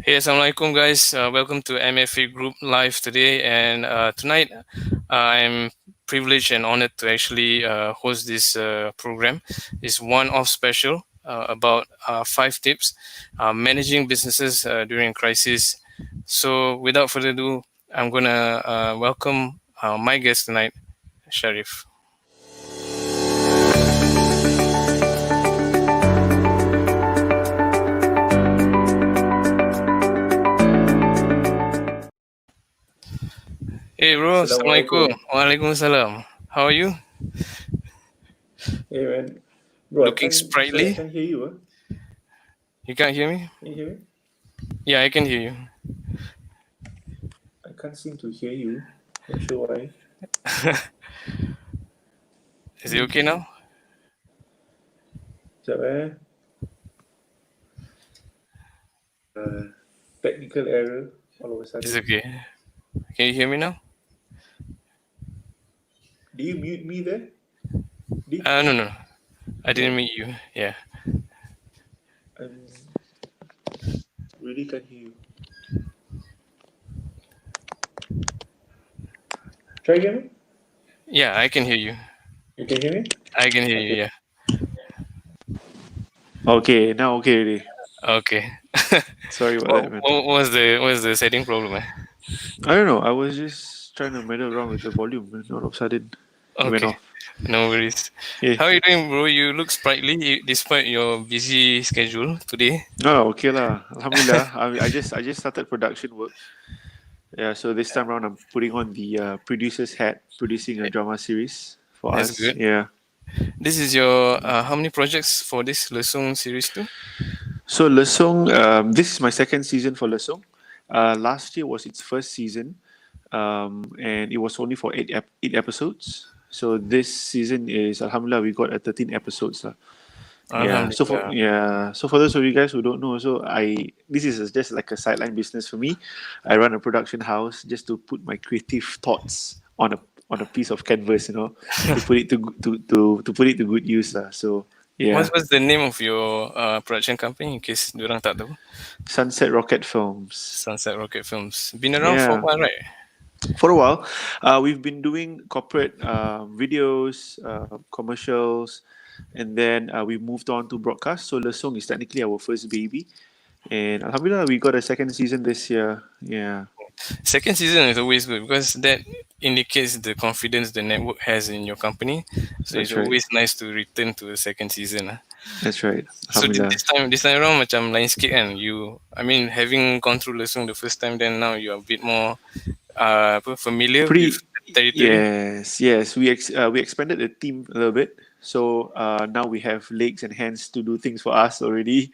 Hey, Assalamualaikum guys. Welcome to MFA Group Live today. And tonight, I'm privileged and honored to actually host this program. It's one-off special about 5 tips managing businesses during crisis. So, without further ado, I'm gonna welcome my guest tonight, Syarif. Hey, bro. Assalamualaikum. Assalamualaikum. Waalaikumsalam. How are you? Hey man, bro, Looking I sprightly. can't hear you. You can't hear me? Can you hear me? Yeah, I can hear you. I can't seem to hear you. Not sure why. Is it okay now? Sekejap technical error all of a It's sudden. okay. Can you hear me now? Do you mute me there? No. I didn't No, meet you. Yeah. I really can't hear you. Try again. Yeah, I can hear you. You can hear me? I can hear you. Okay. Yeah. Okay, now okay already. Okay. Sorry about what, that, man. what was the setting problem? I don't know. I was just trying to meddle around with the volume, and all of a sudden it went Okay. off. No worries. Yeah. How are you doing, bro? You look sprightly despite your busy schedule today. Oh, okay lah. Alhamdulillah. I just started production work. Yeah, so this time around, I'm putting on the producer's hat, producing a drama series for That's us. good. Yeah. This is your how many projects for this Lesung series too? So Lesung, this is my second season for Lesung. Last year was its first season, and it was only for eight episodes. So this season is Alhamdulillah, we got 13 episodes lah. Yeah. Alhamdulillah. So for those of you guys who don't know, so this is just like a sideline business for me. I run a production house just to put my creative thoughts on a piece of canvas, to put it to put it to good use lah. So What's yeah, what's the name of your production company in case diorang tak tahu? Sunset Rocket Films. Sunset Rocket Films. Been around for a Yeah, while, right? for a while, we've been doing corporate videos, commercials, and then we moved on to broadcast. So Lesung is technically our first baby. And Alhamdulillah, we got a second season this year. Yeah, Second season is always good because that indicates the confidence the network has in your company. So it's that's right. always nice to return to the second season. That's right. So Alhamdulillah. this time around macam lain sikit kan. I mean, having gone through Lesung the first time, then now you're a bit more familiar with Pretty. the territory. Yes. We expanded the team a little bit. So now we have legs and hands to do things for us already.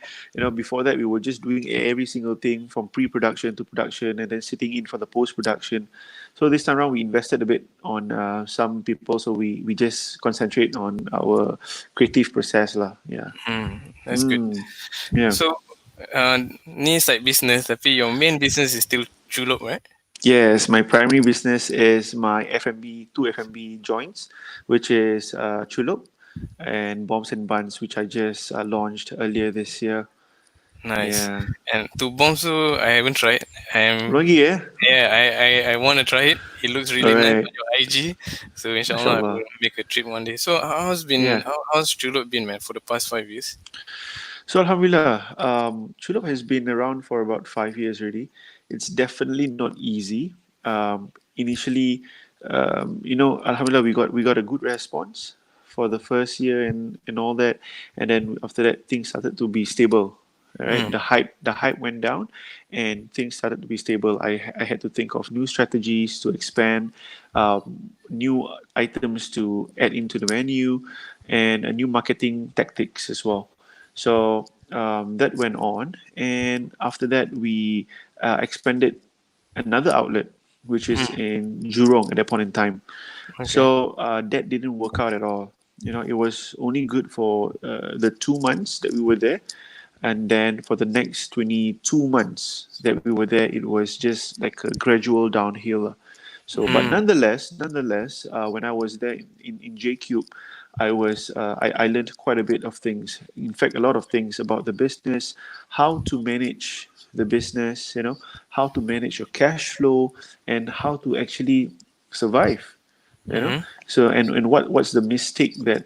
Before that we were just doing every single thing from pre-production to production, and then sitting in for the post-production. So this time around we invested a bit on some people. So we just concentrate on our creative process lah. Yeah. That's good. Yeah. So ni side business tapi your main business is still Chulop, right? Yes, my primary business is my F&B, two F&B joints, which is Chulop and Bombs and Buns, which I just launched earlier this year. Nice. Yeah. And to bombs too, I haven't tried. Lagi Yeah, I want to try it. It looks really nice Alright. on your IG. So inshallah, I MashaAllah. will make a trip one day. So Yeah. how's Chulop been, man, for the past 5 years? So Alhamdulillah, Chulop has been around for about 5 years already. It's definitely not easy. Initially, Alhamdulillah, we got a good response for the first year and all that, and then after that, things started to be stable. Right, Mm. the hype went down, and things started to be stable. I had to think of new strategies to expand, new items to add into the menu, and new marketing tactics as well. So that went on, and after that, we expanded another outlet, which is Mm. in Jurong at that point in time. Okay. So that didn't work out at all. It was only good for the 2 months that we were there, and then for the next 22 months that we were there, it was just like a gradual downhill. So, but Mm. nonetheless, when I was there in JCube, I learned quite a bit of things. In fact, a lot of things about the business, how to manage the business, how to manage your cash flow, and how to actually survive. Mm-hmm. So and what's the mistake that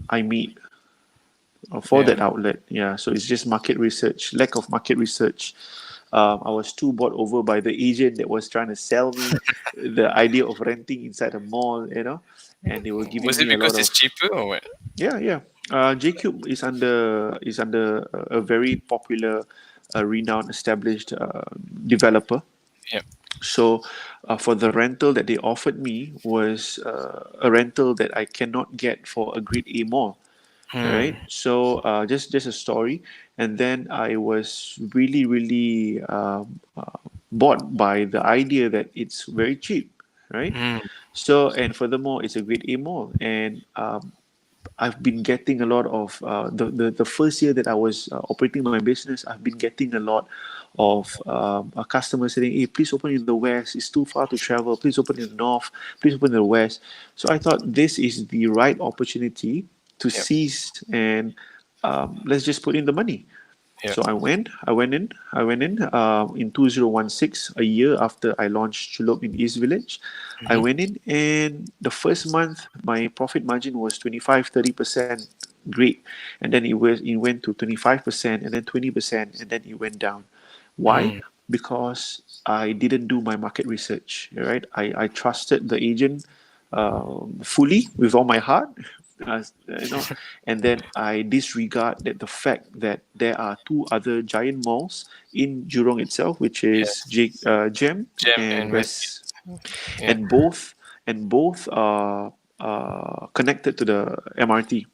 I made for Yeah. that outlet. Yeah, so it's just market research, lack of market research. I was too bought over by the agent that was trying to sell me the idea of renting inside a mall, and they were giving Was it me a lot because it's of. cheaper or what? Yeah, yeah. JCube is under a very popular, renowned, established developer. Yeah. So, for the rental that they offered me was a rental that I cannot get for a Grade A mall. Hmm. Right, so just a story, and then I was really really bought by the idea that it's very cheap, right? Hmm. So, and furthermore, it's a Grade A mall, and I've been getting a lot of the first year that I was operating my business. I've been getting a lot of customers saying, "Hey, please open in the west. It's too far to travel. Please open in the north. Please open in the west." So I thought this is the right opportunity to Yep. seize, and let's just put in the money. Yeah. So I went in 2016, a year after I launched Chulop in East Village. I Mm-hmm. went in, and the first month my profit margin was 25-30%. Great. And then it went to 25%, and then 20%, and then it went down. Why? Mm. Because I didn't do my market research, right? I trusted the agent fully with all my heart. uh, you know and then I disregard that the fact that there are two other giant malls in Jurong itself, which is Yes. Gem Gem and and Westgate. West, Yeah. and both are connected to the MRT,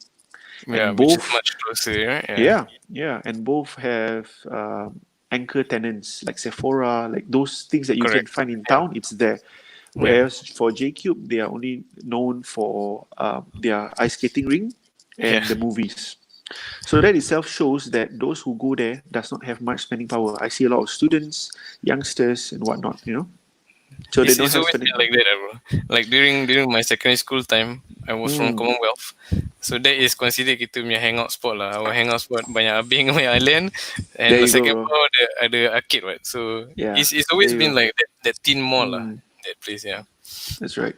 Yeah, and which is both, much closer, right? Yeah. yeah, yeah, and both have anchor tenants like Sephora, like those things that you can Correct. find in Yeah. town. It's there. Yeah. Whereas for JCube, they are only known for their ice skating ring Yeah. and the movies. So that itself shows that those who go there does not have much spending power. I see a lot of students, youngsters, and whatnot. So they don't It's have always been spending. like that, bro. Like during my secondary school time, I was from Mm, Commonwealth, so that is considered kita punya hangout spot lah. Our hangout spot banyak abing my island, there and the you go, second bro. floor ada arcade, right? So Yeah, it's there always you been go. like that teen mall lah. Mm, That place, yeah. that's right.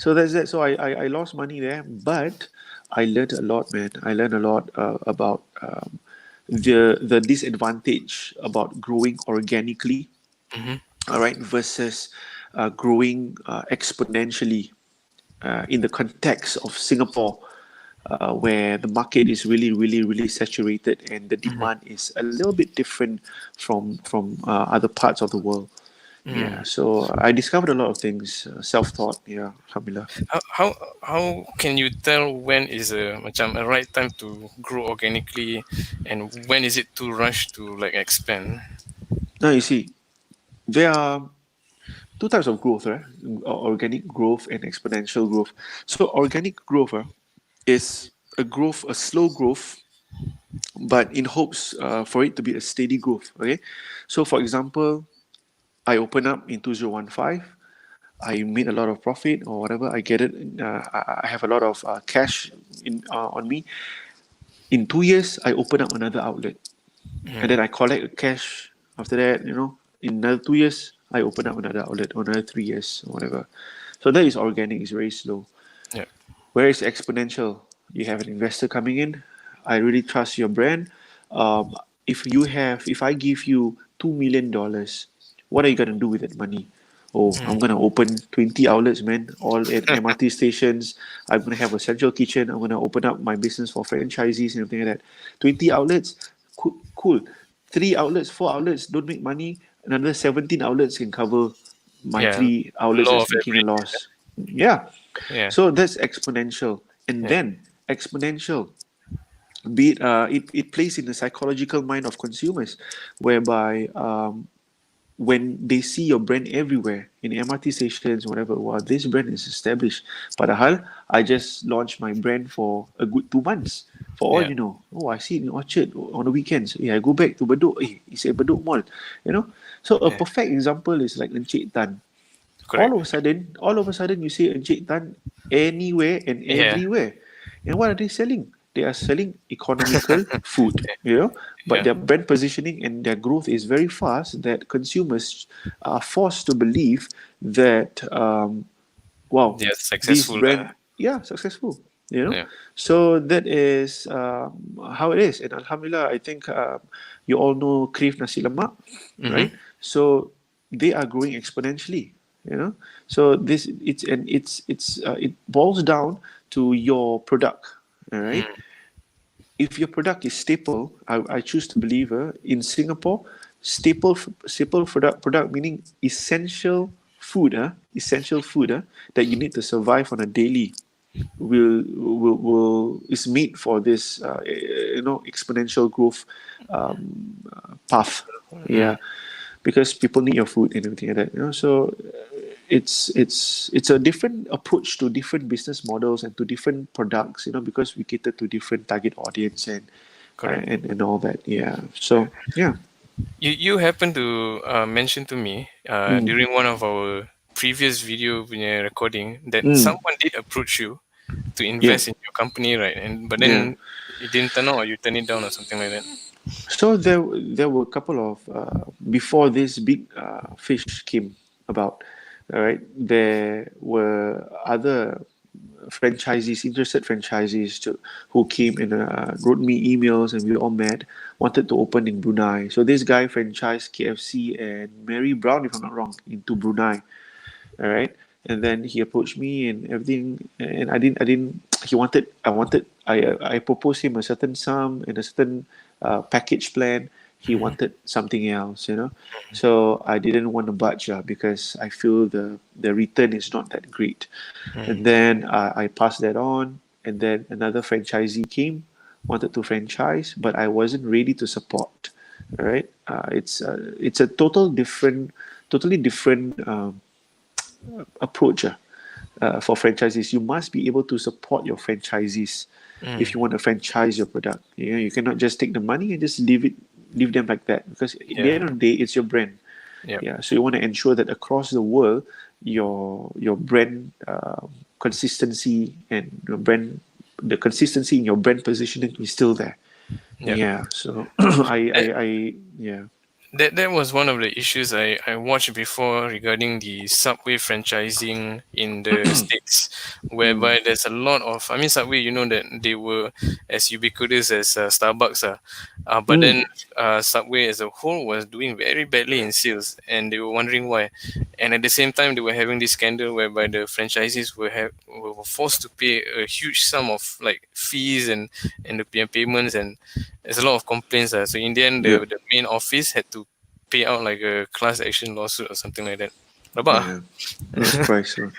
So that's that. So I lost money there, but I learned a lot, man. I learned a lot about the disadvantage about growing organically, Mm-hmm. all right, versus growing exponentially in the context of Singapore, where the market is really, really, really saturated, and the Mm-hmm. demand is a little bit different from other parts of the world. Yeah, Mm. so I discovered a lot of things, self-taught. Yeah, alhamdulillah. How can you tell when is a right time to grow organically, and when is it too rush to like expand? Now you see, there are two types of growth, right? Organic growth and exponential growth. So organic growth is a slow growth, but in hopes for it to be a steady growth. Okay, so for example, I open up in 2015. I made a lot of profit or whatever. I get it. I have a lot of cash on me. In 2 years, I open up another outlet, and Mm. then I collect cash. After that, in another 2 years, I open up another outlet, or another 3 years, or whatever. So that is organic. It's very slow. Yeah. Whereas exponential, you have an investor coming in. I really trust your brand. Um, if I give you $2 million, what are you gonna do with that money? Oh, Mm. I'm gonna open 20 outlets, man, all at MRT stations. I'm gonna have a central kitchen. I'm gonna open up my business for franchisees and everything like that. 20 outlets, cool, cool. 3 outlets, 4 outlets don't make money. Another 17 outlets can cover my Yeah. 3 outlets Law that's of making a averages. loss. Yeah. Yeah. So that's exponential. And Yeah. then exponential, be it plays in the psychological mind of consumers, whereby when they see your brand everywhere in MRT stations, whatever, wow, this brand is established. Padahal, I just launched my brand for a good 2 months. For all Yeah. you know, oh, I see it in Orchard on the weekends. Yeah, I go back to Bedok. It's a Bedok Mall. You know, so a Yeah. perfect example is like Encik Tan. Correct. All of a sudden, you see Encik Tan anywhere and Yeah. everywhere. And what are they selling? They are selling economical food, but Yeah. their brand positioning and their growth is very fast that consumers are forced to believe that wow, They're this successful. brand, yeah, successful, Yeah. so that is how it is. And alhamdulillah, I think you all know Crave Nasi Lemak, Mm-hmm. right? So they are growing exponentially, so this it boils down to your product, all right? Mm. If your product is staple, I choose to believe in Singapore, staple product meaning essential food, essential food that you need to survive on a daily will is made for this exponential growth path. Mm. Yeah, because people need your food and everything like that. So it's a different approach to different business models and to different products. Because we cater to different target audience Correct. and all that. Yeah. So yeah. You happen to mention to me Mm. during one of our previous video punya recording that Mm. someone did approach you to Yeah. invest in your company, right? And but Yeah. then it didn't turn out, or you turn it down, or something like that. So there were a couple of before this big fish came about. All right, there were other franchisees, interested franchisees, who came and wrote me emails, and we all met, wanted to open in Brunei. So this guy franchised KFC and Mary Brown, if I'm not wrong, into Brunei. All right, and then he approached me and everything, and I didn't he wanted I wanted I proposed him a certain sum and a certain package plan. He Mm-hmm. wanted something else, so I didn't want to budge, because I feel the return is not that great. And then I passed that on, and then another franchisee came, wanted to franchise, but I wasn't ready to support. All right, it's a totally different approach for franchisees. You must be able to support your franchisees if Mm. you want to franchise your product. You cannot just take the money and just leave them like that, because at the Yeah. end of the day, it's your brand. Yeah. Yeah, so you want to ensure that across the world, your brand consistency and your brand the consistency in your brand positioning is still there. Yeah. Yeah, so I yeah. That was one of the issues I watched before regarding the Subway franchising in the States, Mm, whereby there's a lot of, I mean, Subway, you know that they were as ubiquitous as Starbucks, but mm, then Subway as a whole was doing very badly in sales, and they were wondering why. And at the same time, they were having this scandal whereby the franchisees were forced to pay a huge sum of like fees and the payments, and there's a lot of complaints. So in the end, yeah, the main office had to pay out like a class action lawsuit or something like that. Rabak ah. yeah. No surprise. So.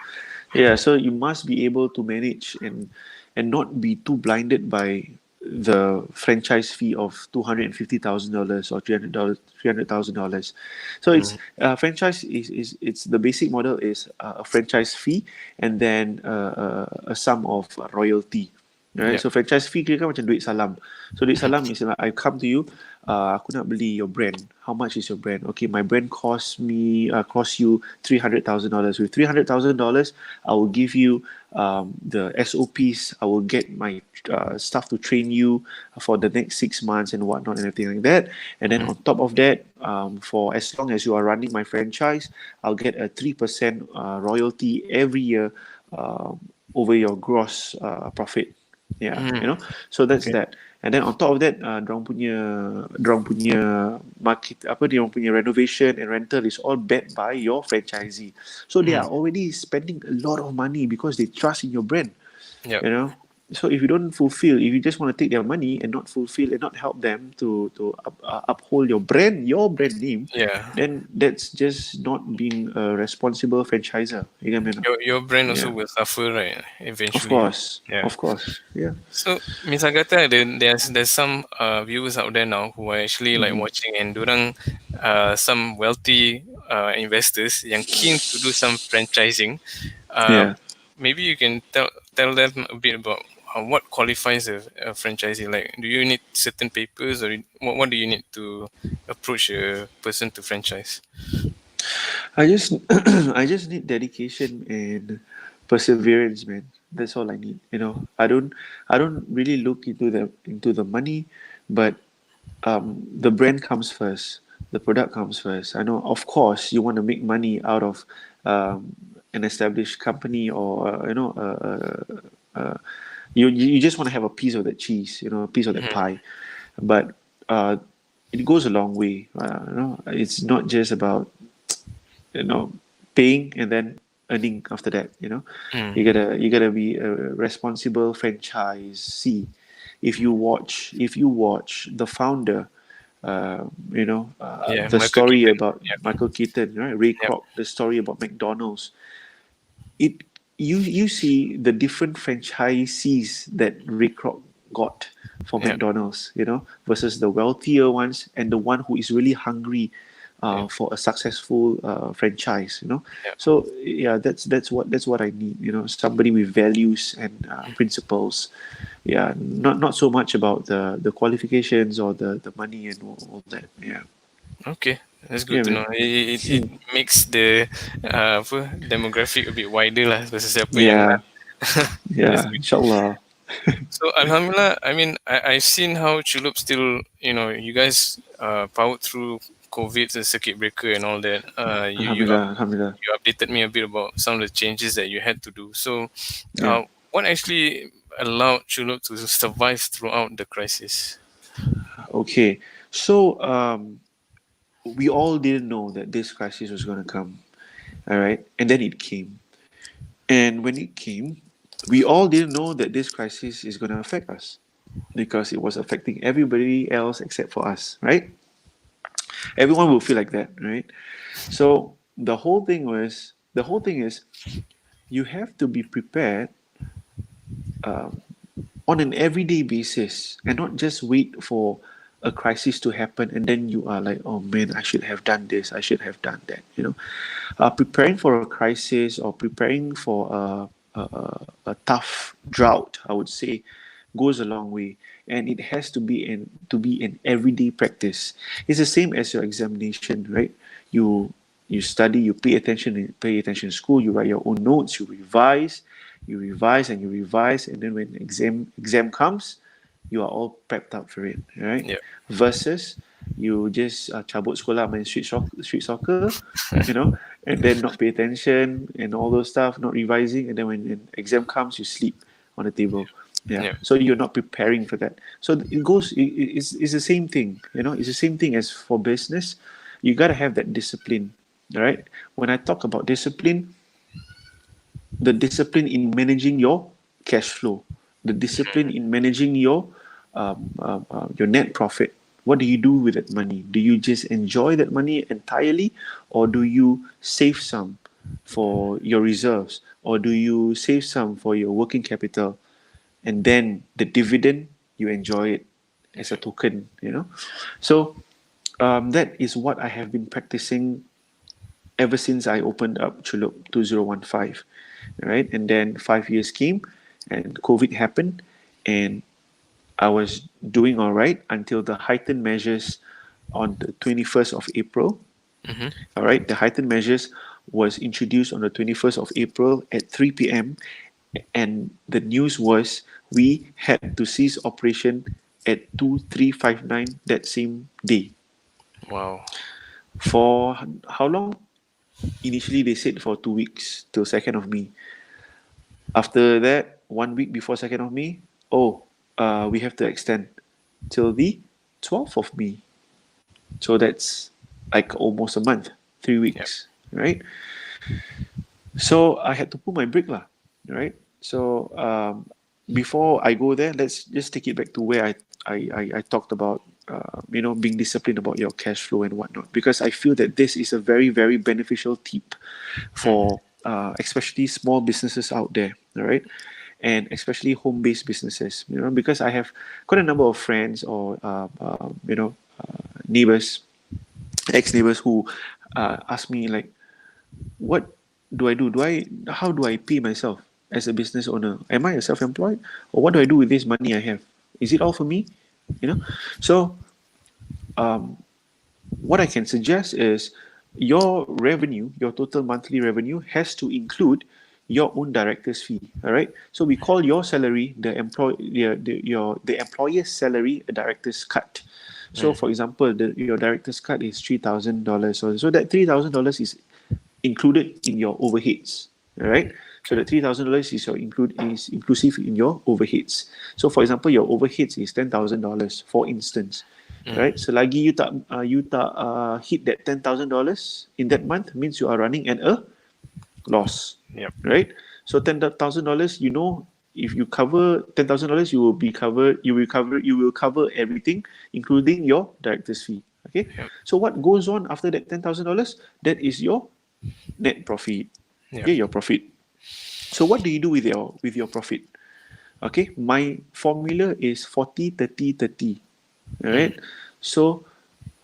Yeah, so you must be able to manage and not be too blinded by the franchise fee of $250,000 or $300,000. So it's Mm, franchise is it's the basic model is a franchise fee and then a sum of royalty. Right, yeah. so franchise fee kira kan macam duit salam. So duit salam is like I come to you, aku nak beli your brand. How much is your brand? Okay, my brand cost you $300,000. With $300,000, I will give you the SOPs. I will get my staff to train you for the next 6 months and whatnot and everything like that. And then Mm, on top of that, for as long as you are running my franchise, I'll get a 3% royalty every year over your gross profit. Yeah, mm, so that's okay. that. And then on top of that, dorang punya market apa dia orang punya renovation and rental is all backed by your franchisee. So they Mm, are already spending a lot of money because they trust in your brand. yep. you know so if you don't fulfill, if you just want to take their money and not fulfill and not help them to uphold your brand name, Yeah. then that's just not being a responsible franchiser. You get me? No? Your brand also Yeah, will suffer, right? of Eventually. course, Yeah. of course. Yeah. So, misalnya kata there's some viewers out there now who are actually like Hmm. watching, and dorang some wealthy investors yang keen to do some franchising. Yeah. Maybe you can tell them a bit about what qualifies a franchisee. Like, do you need certain papers, or what do you need to approach a person to franchise? I just I just need dedication and perseverance, man. That's all I need. I don't really look into the money, but the brand comes first, the product comes first. I know, of course, you want to make money out of an established company, or you just want to have a piece of that cheese, a piece of that Mhm. pie. But uh, it goes a long way. It's not just about you know paying and then earning after that. Mm. You gotta be a responsible franchisee. If you watch the founder, Yeah, the Michael story Keaton. about Yep. Michael Keaton, right? Ray Yep. Kroc, the story about McDonald's. It you see the different franchisees that Ray Kroc got for Yep. McDonald's, versus the wealthier ones and the one who is really hungry Yep. for a successful franchise. Yep. So yeah, that's what I need. Somebody with values and principles. Yeah, not so much about the qualifications or the money and all that. Yeah, Okay, that's yeah, good to man. know. It makes the demographic a bit wider lah versus siapa yang Yeah, nak. That's yeah. good. Inshallah. So Alhamdulillah, I mean, I've seen how Chulop still, you guys powered through COVID, the circuit breaker and all that. Alhamdulillah, alhamdulillah. You updated me a bit about some of the changes that you had to do. So, Yeah. what actually allowed Chulop to survive throughout the crisis? Okay. So we all didn't know that this crisis was going to come. All right, and then it came. And when it came, we all didn't know that this crisis is going to affect us, because it was affecting everybody else except for us. Right? Everyone will feel like that. Right? So the whole thing is you have to be prepared on an everyday basis, and not just wait for a crisis to happen and then you are like, oh man, I should have done this, I should have done that. Preparing for a crisis, or preparing for a tough drought, I would say, goes a long way. And it has to be an everyday practice. It's the same as your examination, right? You study, you pay attention in school, you write your own notes, you revise and you revise, and then when exam comes, you are all prepped up for it, right? Yeah, Versus you just cabut sekolah, main street soccer, and then not pay attention and all those stuff, not revising, and then when an exam comes, you sleep on the table. Yeah, yeah, so you're not preparing for that. So it's the same thing. It's the same thing as for business. You got to have that discipline. All right. When I talk about discipline, the discipline in managing your cash flow, the discipline in managing your net profit. What do you do with that money? Do you just enjoy that money entirely, or do you save some for your reserves, or do you save some for your working capital, and then the dividend, you enjoy it as a token? So that is what I have been practicing ever since I opened up Chulop 2015, right? And then 5 years came, and COVID happened, and I was doing all right until the heightened measures on the 21st of April. mm-hmm. All right, the heightened measures was introduced on the 21st of April at 3 p.m. And the news was we had to cease operation at 2359 that same day. Wow. For how long? Initially, they said for 2 weeks till 2nd of May. After that, 1 week before 2nd of May, oh, we have to extend till the 12th of May. So that's like almost a month, three Yep. weeks, right? So I had to pull my brake lah, right? So before I go there, let's just take it back to where I talked about being disciplined about your cash flow and whatnot, because I feel that this is a very, very beneficial tip Mm. for especially small businesses out there, all right? And especially home-based businesses, because I have quite a number of friends, or neighbors, ex-neighbors, who ask me like, what do I do? How do I pay myself as a business owner? Am I a self-employed, or what do I do with this money I have? Is it all for me? So what I can suggest is your revenue, your total monthly revenue, has to include your own director's fee. All right. So we call your salary the employer's salary a director's cut. So, for example, your director's cut is $3,000. So that $3,000 is included in your overheads. All right. So Okay. the $3,000 is inclusive in your overheads. So, for example, your overheads is $10,000, for instance. Right. Selagi you tak hit that $10,000 in that month, means you are running at a loss, Yep. right? So $10,000, if you cover $10,000, you will be covered. You will cover everything, including your director's fee. Okay. Yep. So what goes on after that $10,000? That is your net profit. Yep. Okay, your profit. So what do you do with your profit? Okay, my formula is 40, 30, 30. All right. So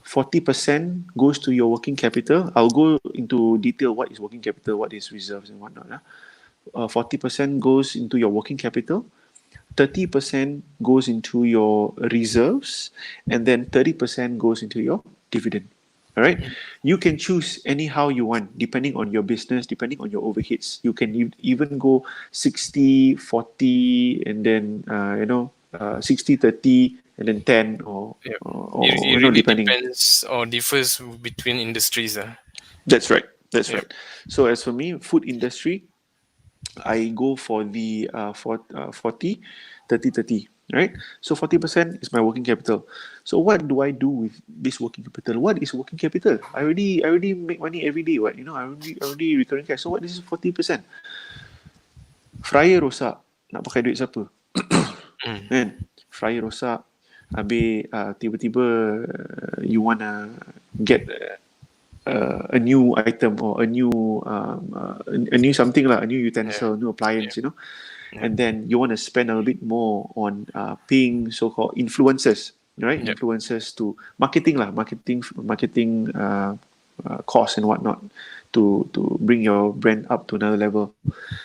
40% goes to your working capital. I'll go into detail what is working capital, what is reserves and whatnot. 40% goes into your working capital, 30% goes into your reserves, and then 30% goes into your dividend. All right. You can choose anyhow you want, depending on your business, depending on your overheads. You can even go 60, 40, and then 60, 30, and then 10, Yep. or It really depending. depends or differs between industries. That's right. That's Yep. right. So as for me, food industry, I go for the 40, 30, 30, right? So 40% is my working capital. So what do I do with this working capital? What is working capital? I already make money every day. What I already recurring cash. So what is 40%? Fryer rosak, nak pakai duit siapa? Mm. Kan? Fryer rosak, habis tiba-tiba you wanna get a new item or a new something lah, a new Yeah. utensil, new appliance, Yep. Yep. and then you want to spend a little bit more on paying so-called influencers, right? Yep. Influencers to marketing costs and whatnot to bring your brand up to another level.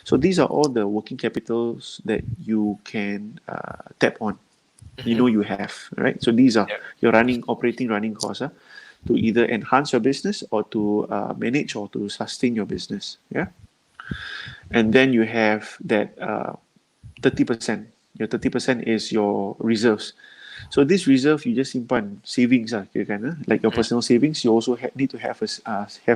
So these are all the working capitals that you can tap on. You have, right? So these are Yep. your operating running costs, to either enhance your business or to manage or to sustain your business. Yeah. And then you have that 30%. Your 30% is your reserves. So this reserve you just simpan savings like your personal savings. You also need to have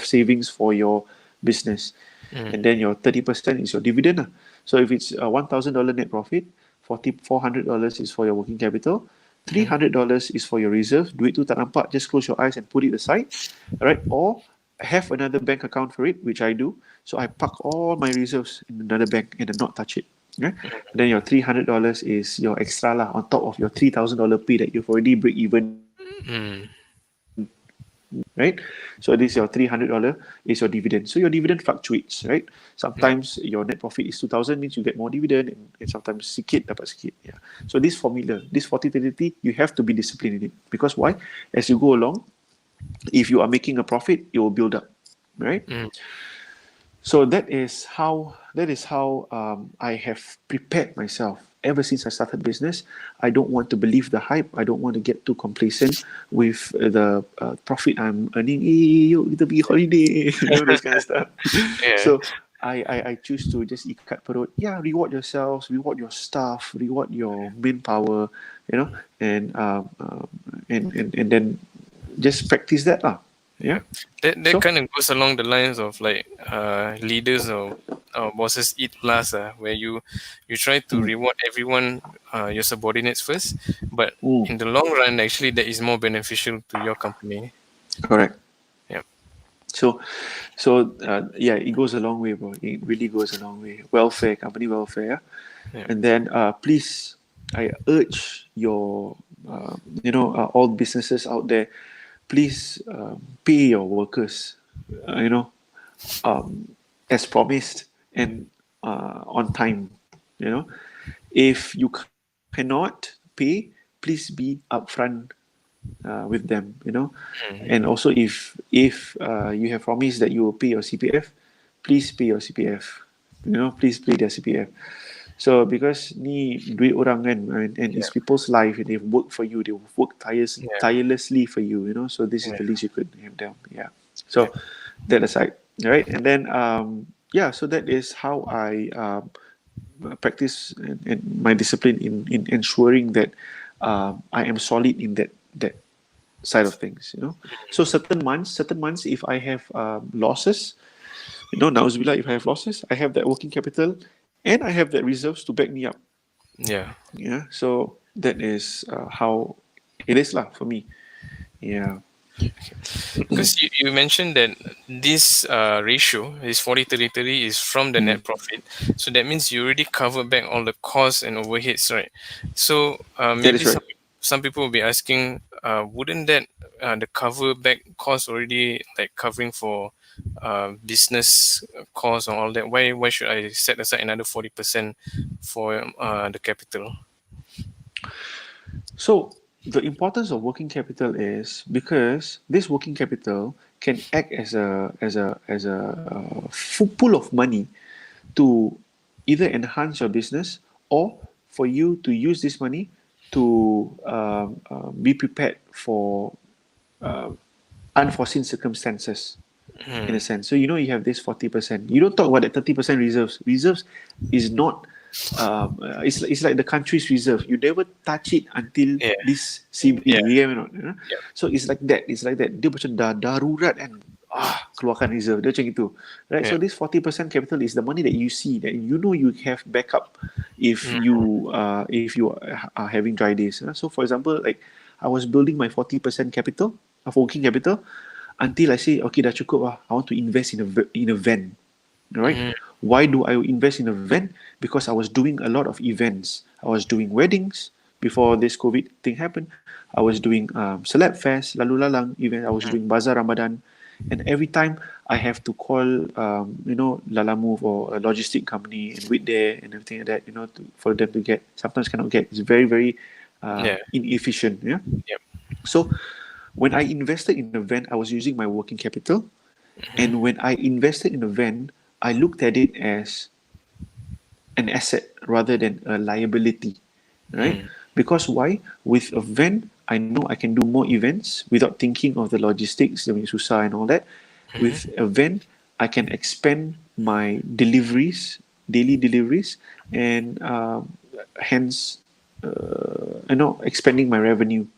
savings for your business, and then your 30% is your dividend. So if it's a $1,000 net profit, $400 is for your working capital, $300 is for your reserve. Duit tu tak nampak, just close your eyes and put it aside, all right? Or have another bank account for it, which I do. So I park all my reserves in another bank and not touch it. Yeah? And then your $300 is your extra lah, on top of your $3,000 pay that you've already break even, Mm. right? So this your $300 is your dividend. So your dividend fluctuates, right? Yep. Sometimes your net profit is 2,000, means you get more dividend, and sometimes sikit dapat sikit. Yeah. So this formula, this 40-30, you have to be disciplined in it, because why? As you go along, if you are making a profit, it will build up, right? Mm. So that is how I have prepared myself ever since I started business. I don't want to believe the hype. I don't want to get too complacent with the profit I'm earning. Yuk, kita pergi holiday, those kind of stuff. Yeah. So I choose to just ikat perut. Yeah, reward yourselves, reward your staff, reward your manpower, and then just practice that lah. Yeah. Yeah. That So kind of goes along the lines of like leaders or bosses eat last, where you try to mm, reward everyone, your subordinates first, but mm, in the long run, actually, that is more beneficial to your company. correct. Yeah. So, yeah, it goes a long way, bro. It really goes a long way. Welfare, company welfare, Yeah. and then please, I urge all businesses out there, please pay your workers, um, as promised and on time. You know, if you cannot pay, please be upfront with them, and also if you have promised that you will pay your CPF, please pay your CPF, please pay their CPF. So because ni duit orang kan, and Yeah. it's people's life, and they've worked for you, they've worked Yeah. tirelessly for you, so this is Yeah. the least you could have done. Yeah. Yeah. So that aside, right? And then yeah, so that is how I practice and my discipline in ensuring that I am solid in that side of things. So certain months, if I have losses, nauzubillah, if I have losses, I have that working capital and I have that reserves to back me up. Yeah. Yeah, so that is how it is lah for me. Yeah. Because you mentioned that this ratio, this 40-30-30, is from the Mm. net profit. So that means you already cover back all the costs and overheads, right? So That maybe is right. some people will be asking, wouldn't that the cover back cost already like covering for business costs and all that? Why should I set aside another 40% for the capital? So the importance of working capital is because this working capital can act as a pool of money to either enhance your business or for you to use this money to be prepared for uh, unforeseen circumstances in a Hmm. sense. So you have this 40%. You don't talk about that 30% reserves. Reserves is not. It's like the country's reserve. You never touch it until Yeah, this CB. yeah, You get me or not? yeah. So it's like that. It's like that. Dia macam dah darurat and keluarkan reserve. Dia macam itu, right? Yeah. So this 40% capital is the money that you see that you have backup if Mm, you are having dry days. So for example, like I was building my 40% capital of working capital until I say, okay, dah cukup lah. I want to invest in a van. All right. mm, Why do I invest in a van? Because I was doing a lot of events. I was doing weddings before this COVID thing happened. I was doing Celeb Fest, Lalu Lalang event. I was mm. doing Bazaar Ramadan. And every time I have to call, Lala Move or a logistic company and wait there and everything like that, for them to get, sometimes cannot get. It's very, very Yeah. inefficient. Yeah. Yep. So when I invested in a van, I was using my working capital. Mm-hmm. And when I invested in a van, I looked at it as an asset rather than a liability, right? Mm. Because why? With a van, I know I can do more events without thinking of the logistics, the susah and all that. With Mm-hmm. a van, I can expand my deliveries, daily deliveries, and hence, expanding my revenue.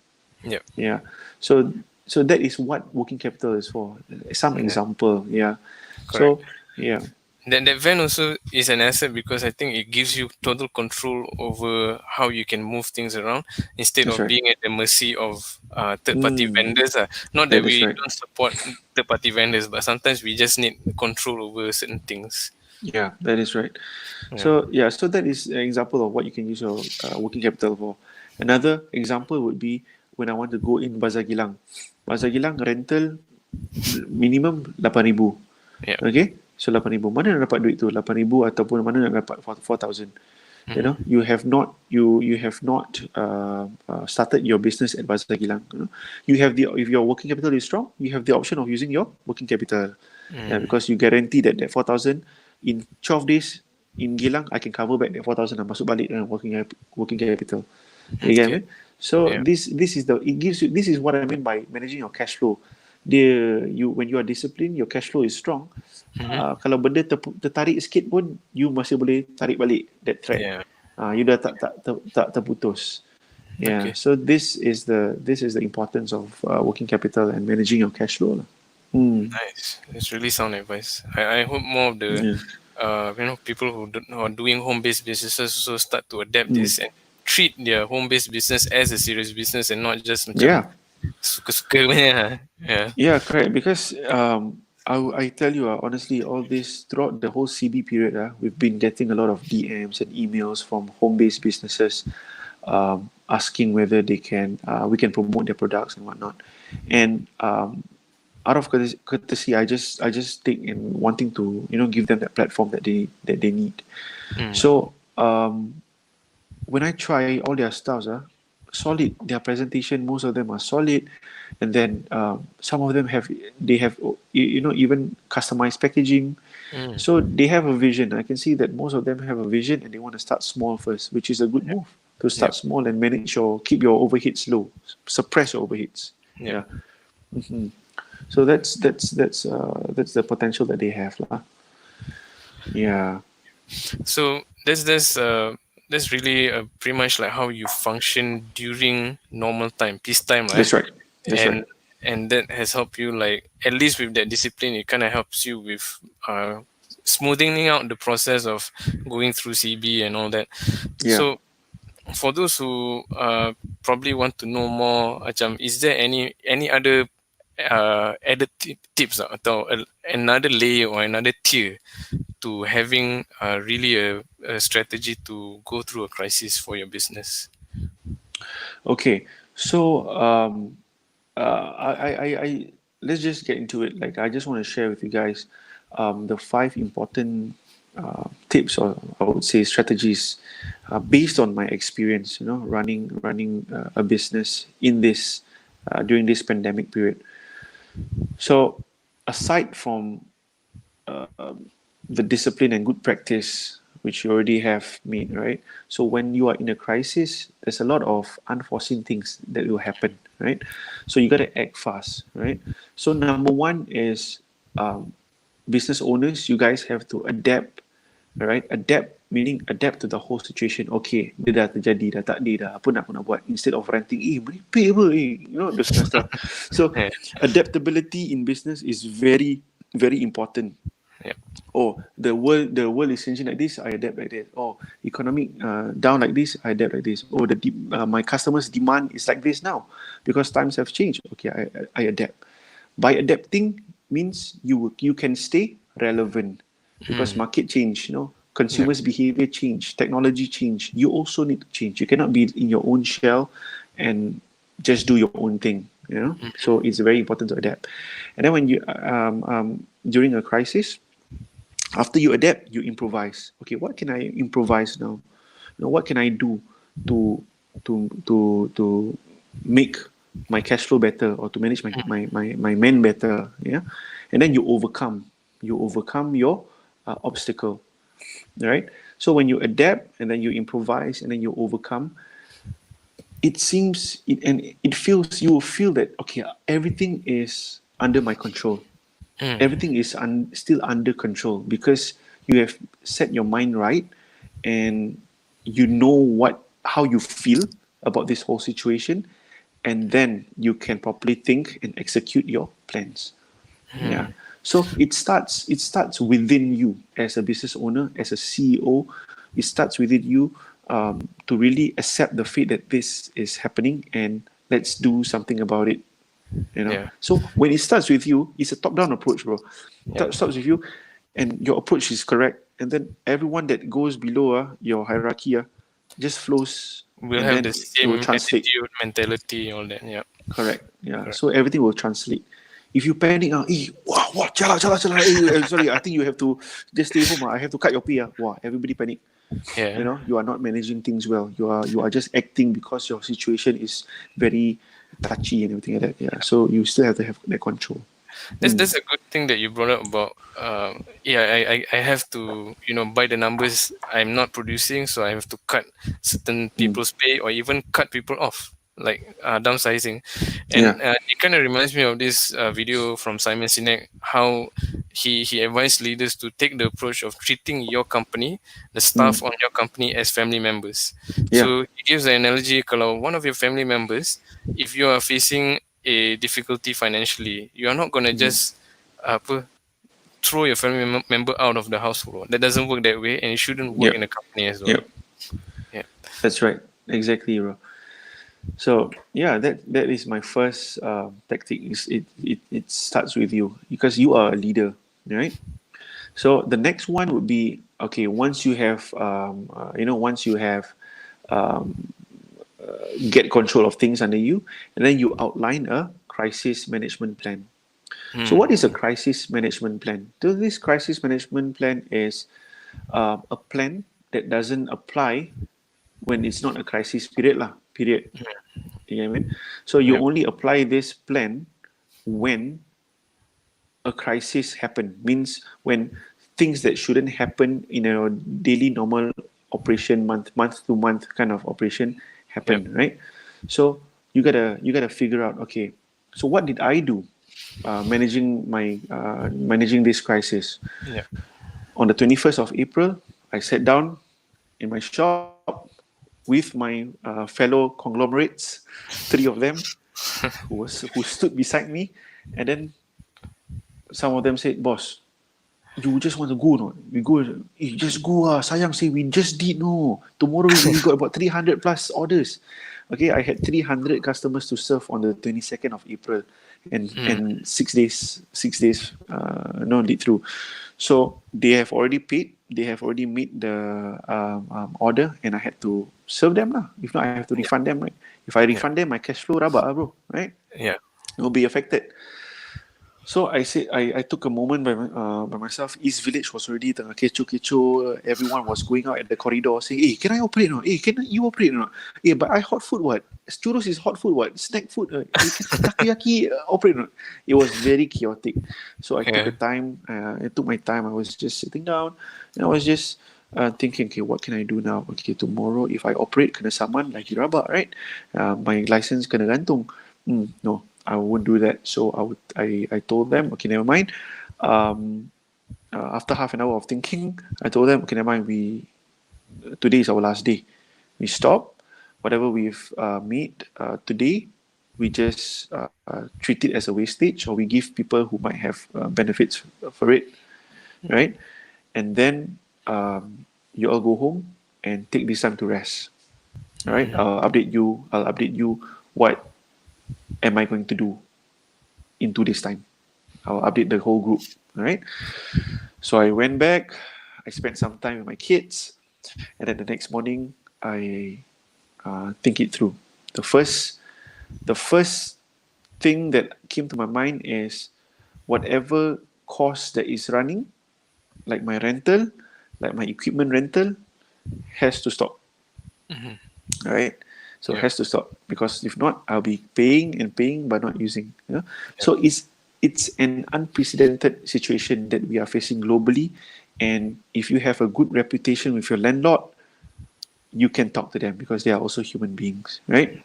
Yep. Yeah. So that is what working capital is for. Some Yeah. example. Yeah. Correct. So yeah. That van also is an asset because I think it gives you total control over how you can move things around instead That's of right. being at the mercy of third-party Mm, vendors. Not that that is we right. don't support third-party vendors, but sometimes we just need control over certain things. Yeah, that is right. Yeah. So that is an example of what you can use your working capital for. Another example would be when I want to go in Bazar Gilang. Bazar Gilang rental minimum 8,000. Yeah. Okay? So 8,000. Mana nak dapat duit tu? 8,000 ataupun mana nak dapat 4,000? Mm-hmm. You have not started your business at Bazar Gilang. You have the if your working capital is strong, you have the option of using your working capital. Yeah, Mm. because you guarantee that 4,000 in 12 days in Gilang, I can cover back that 4,000 and masuk balik working capital. You get Okay. me? So Yeah. this is what I mean by managing your cash flow. When you are disciplined, your cash flow is strong. Mm-hmm. Kalau benda tertarik sikit pun, you masih boleh tarik balik that thread. Yeah. You dah tak terputus. Yeah. Okay. So this is the importance of working capital and managing your cash flow lah. Nice. That's really sound advice. I hope more of the Yeah. people who are doing home-based businesses also start to adapt Mm. this and treat their home-based business as a serious business and not just macam Yeah. suka-suka punya. Yeah. Yeah, correct. Because I tell you, honestly, all this throughout the whole CB period, we've been getting a lot of DMs and emails from home-based businesses, asking whether we can promote their products and whatnot. And out of courtesy, I just take in wanting to give them that platform that they need. Mm. So when I try all their stuffs, solid. Their presentation, most of them are solid, and then some of them have even customized packaging. Mm. So they have a vision. I can see that most of them have a vision, and they want to start small first, which is a good move to start Yep. small and keep your overheads low, suppress your overheads. Yep. Yeah. So that's the potential that they have, lah. Yeah. So that's really pretty much like how you function during normal time, peacetime, right? That's right. That's right. And that has helped you, like, at least with that discipline, it kind of helps you with uh smoothing out the process of going through CB and all that. Yeah. So for those who probably want to know more, is there any other added tips atau another layer or another tier to having really a strategy to go through a crisis for your business? Okay. So I let's just get into it. Like, I just want to share with you guys the five important tips, or I would say strategies, based on my experience. You know, running a business in this during this pandemic period. So, aside from the discipline and good practice which you already have made, right? So when you are in a crisis, there's a lot of unforeseen things that will happen, right? So you got to act fast, right? So number one is, um, business owners, you guys have to adapt, right? Adapt meaning adapt to the whole situation. Okay, dia dah terjadi, dah tak ada dah, apa nak buat, instead of ranting, merepek apa, you know, those kind of stuff. So Yeah, adaptability in business is very, very important. yeah, Oh, the world is changing like this, I adapt like that. Oh, economic down like this, I adapt like this. Oh, my customers demand is like this now because times have changed. Okay, I adapt. By adapting means you can stay relevant because mm, market change, you know, yeah, consumers behavior change, technology change. You also need to change. You cannot be in your own shell and just do your own thing, you know. mm, So it's very important to adapt. And then when you during a crisis, after you adapt, you improvise. Okay, what can I improvise now? You know, what can I do to to make my cash flow better, or to manage my men better? Yeah, and then you overcome your obstacle, right? So when you adapt and then you improvise and then you overcome, it seems it feels, you will feel that, okay, everything is under my control, mm, everything is still under control because you have set your mind right, and you know how you feel about this whole situation, and then you can properly think and execute your plans. Yeah. mm, So it starts within you as a business owner, as a CEO. It starts within you, to really accept the fate that this is happening, and let's do something about it. You know. yeah, So when it starts with you, it's a top-down approach, bro. yeah. Starts with you, and your approach is correct, and then everyone that goes below your hierarchy just flows, We'll and have then the it will same translate. attitude, mentality, all that. Yeah, Correct. Yeah. correct. So everything will translate. If you panic, wow, chala, chala, chala. Sorry, I think you have to just stay home. I have to cut your pay. Wow, everybody panic. You Yeah. know, you are not managing things well. You are just acting because your situation is very touchy and everything like that. Yeah. So you still have to have that control. That's a good thing that you brought up about. Yeah, I have to, by the numbers, I'm not producing, so I have to cut certain Mm. people's pay or even cut people off, like downsizing. Yeah. And it kind of reminds me of this video from Simon Sinek, how he advised leaders to take the approach of treating your company, the Mm. staff on your company, as family members. Yeah. So he gives the analogy, kalau one of your family members, if you are facing a difficulty financially, you are not gonna Mm. just apa, throw your family member out of the household. That doesn't work that way, and it shouldn't work Yep. in a company as well. Yep. Yeah, That's right. Exactly, bro. So yeah, that is my first tactic. It starts with you because you are a leader, right? So the next one would be, okay. Once you have, once you have get control of things under you, and then you outline a crisis management plan. So what is a mm, crisis management plan? So this crisis management plan is a plan that doesn't apply when it's not a crisis period lah. Period. You know what I mean? So you yeah, only apply this plan when a crisis happen. Means when things that shouldn't happen in a daily normal operation, month to month kind of operation yeah, happen, right? So you gotta figure out, okay, so what did I do managing this crisis? yeah, On the 21st of April, I sat down in my shop with my fellow conglomerates, three of them, who stood beside me, and then some of them said, "Boss, you just want to go, no? We go, just go, sayang say we just did, no. Tomorrow we got about 300 plus orders." Okay, I had 300 customers to serve on the 22nd of April, and 6 days, no lead through. So they have already paid, they have already made the order, and I had to serve them lah. If not, I have to refund them, right? If I Yeah. refund them, my cash flow rabak, bro, right? Yeah. It will be affected. So I said I took a moment by myself. East Village was already tengah kecoh. Everyone was going out at the corridor saying, "Hey, can I operate or not? Hey, can you operate or not? Hey, but I hot food what? Churros is hot food what? Snack food? Hey, can takoyaki operate or not?" It was very chaotic. So I took Yeah. a time. I took my time. I was just sitting down, and I was just thinking, okay, what can I do now? Okay, tomorrow if I operate, kena saman lagi rabak, right? My license kena gantung. No, I won't do that. So I told them, okay, never mind. After half an hour of thinking, I told them, okay, never mind. Today is our last day. We stop. Whatever we've made today, we just treat it as a wastage, or we give people who might have benefits for it, right? And then you all go home and take this time to rest. All right. I'll update you what am I going to do in 2 days' time. I'll update the whole group. All right. So I went back. I spent some time with my kids, and then the next morning I think it through. The first, the first thing that came to my mind is whatever cost that is running, like my rental, like my equipment rental, has to stop. All right. So it Yep. has to stop, because if not, I'll be paying and paying but not using. You know? Yep. So it's an unprecedented situation that we are facing globally, and if you have a good reputation with your landlord, you can talk to them because they are also human beings, right?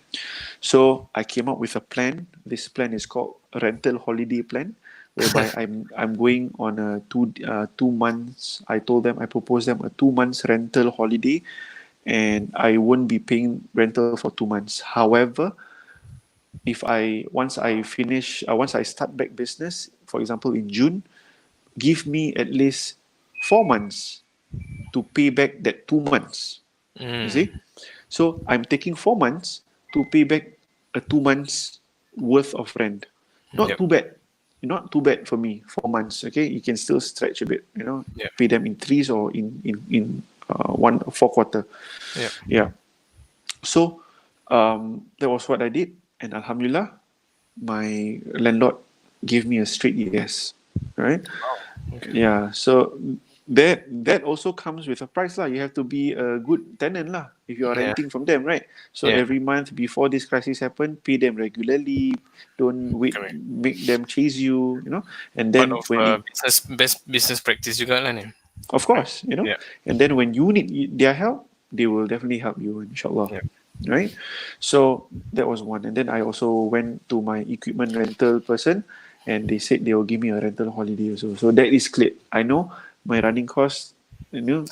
So I came up with a plan. This plan is called a rental holiday plan, whereby I'm going on a 2 months. I proposed them a 2 months rental holiday, and I won't be paying rental for 2 months. However, if I once I start back business, for example in June, give me at least 4 months to pay back that 2 months. You Mm. see, so I'm taking 4 months to pay back a 2 months worth of rent. Not Yep. too bad. Not too bad for me. 4 months. Okay, you can still stretch a bit. Yep. Pay them in threes or in 1 4 quarter. Yep. Yeah. So that was what I did, and Alhamdulillah, my landlord gave me a straight yes. Right? Okay. Yeah. So that also comes with a price lah. You have to be a good tenant lah if you are Yeah. renting from them, right? So Yeah. every month before this crisis happened, pay them regularly. Don't wait, Correct. make them chase you. And Part then of when it, best business practice juga lah ni. of Right. course, Yeah. and then when you need their help, they will definitely help you, inshallah. Yeah. Right? So that was one. And then I also went to my equipment rental person, and they said they will give me a rental holiday also. So that is clear. I know my running costs, the two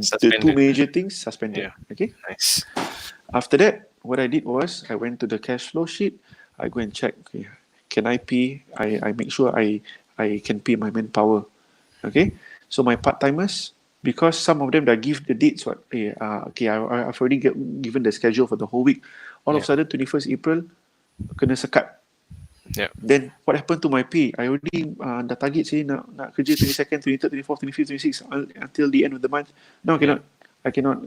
Suspended. major things suspended. Yeah. Okay. Nice. After that, what I did was I went to the cash flow sheet. I go and check. Okay, can I pay? I make sure I can pay my manpower. Okay, so my part timers, because some of them that give the dates. I've already given the schedule for the whole week. All of Yeah. a sudden, 21st April, kena sekat. Yeah. Then what happened to my pay? I already dah target say nak kerja 22nd, 23rd, 24th, 25th, 26th until the end of the month. Now Yeah. I cannot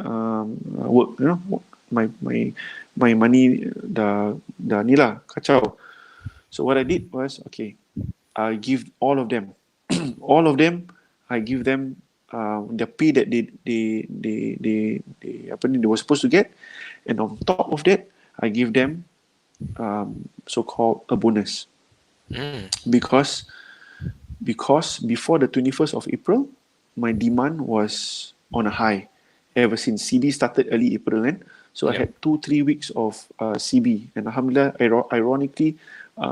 work. My money dah ni lah kacau. So what I did was, okay, I give all of them, all of them, I give them the pay that they were supposed to get, and on top of that, I give them so-called a bonus, Mm. because before the 21st of April, my demand was on a high ever since CB started early April. So I Yep. had 2-3 weeks of CB, and Alhamdulillah, ironically,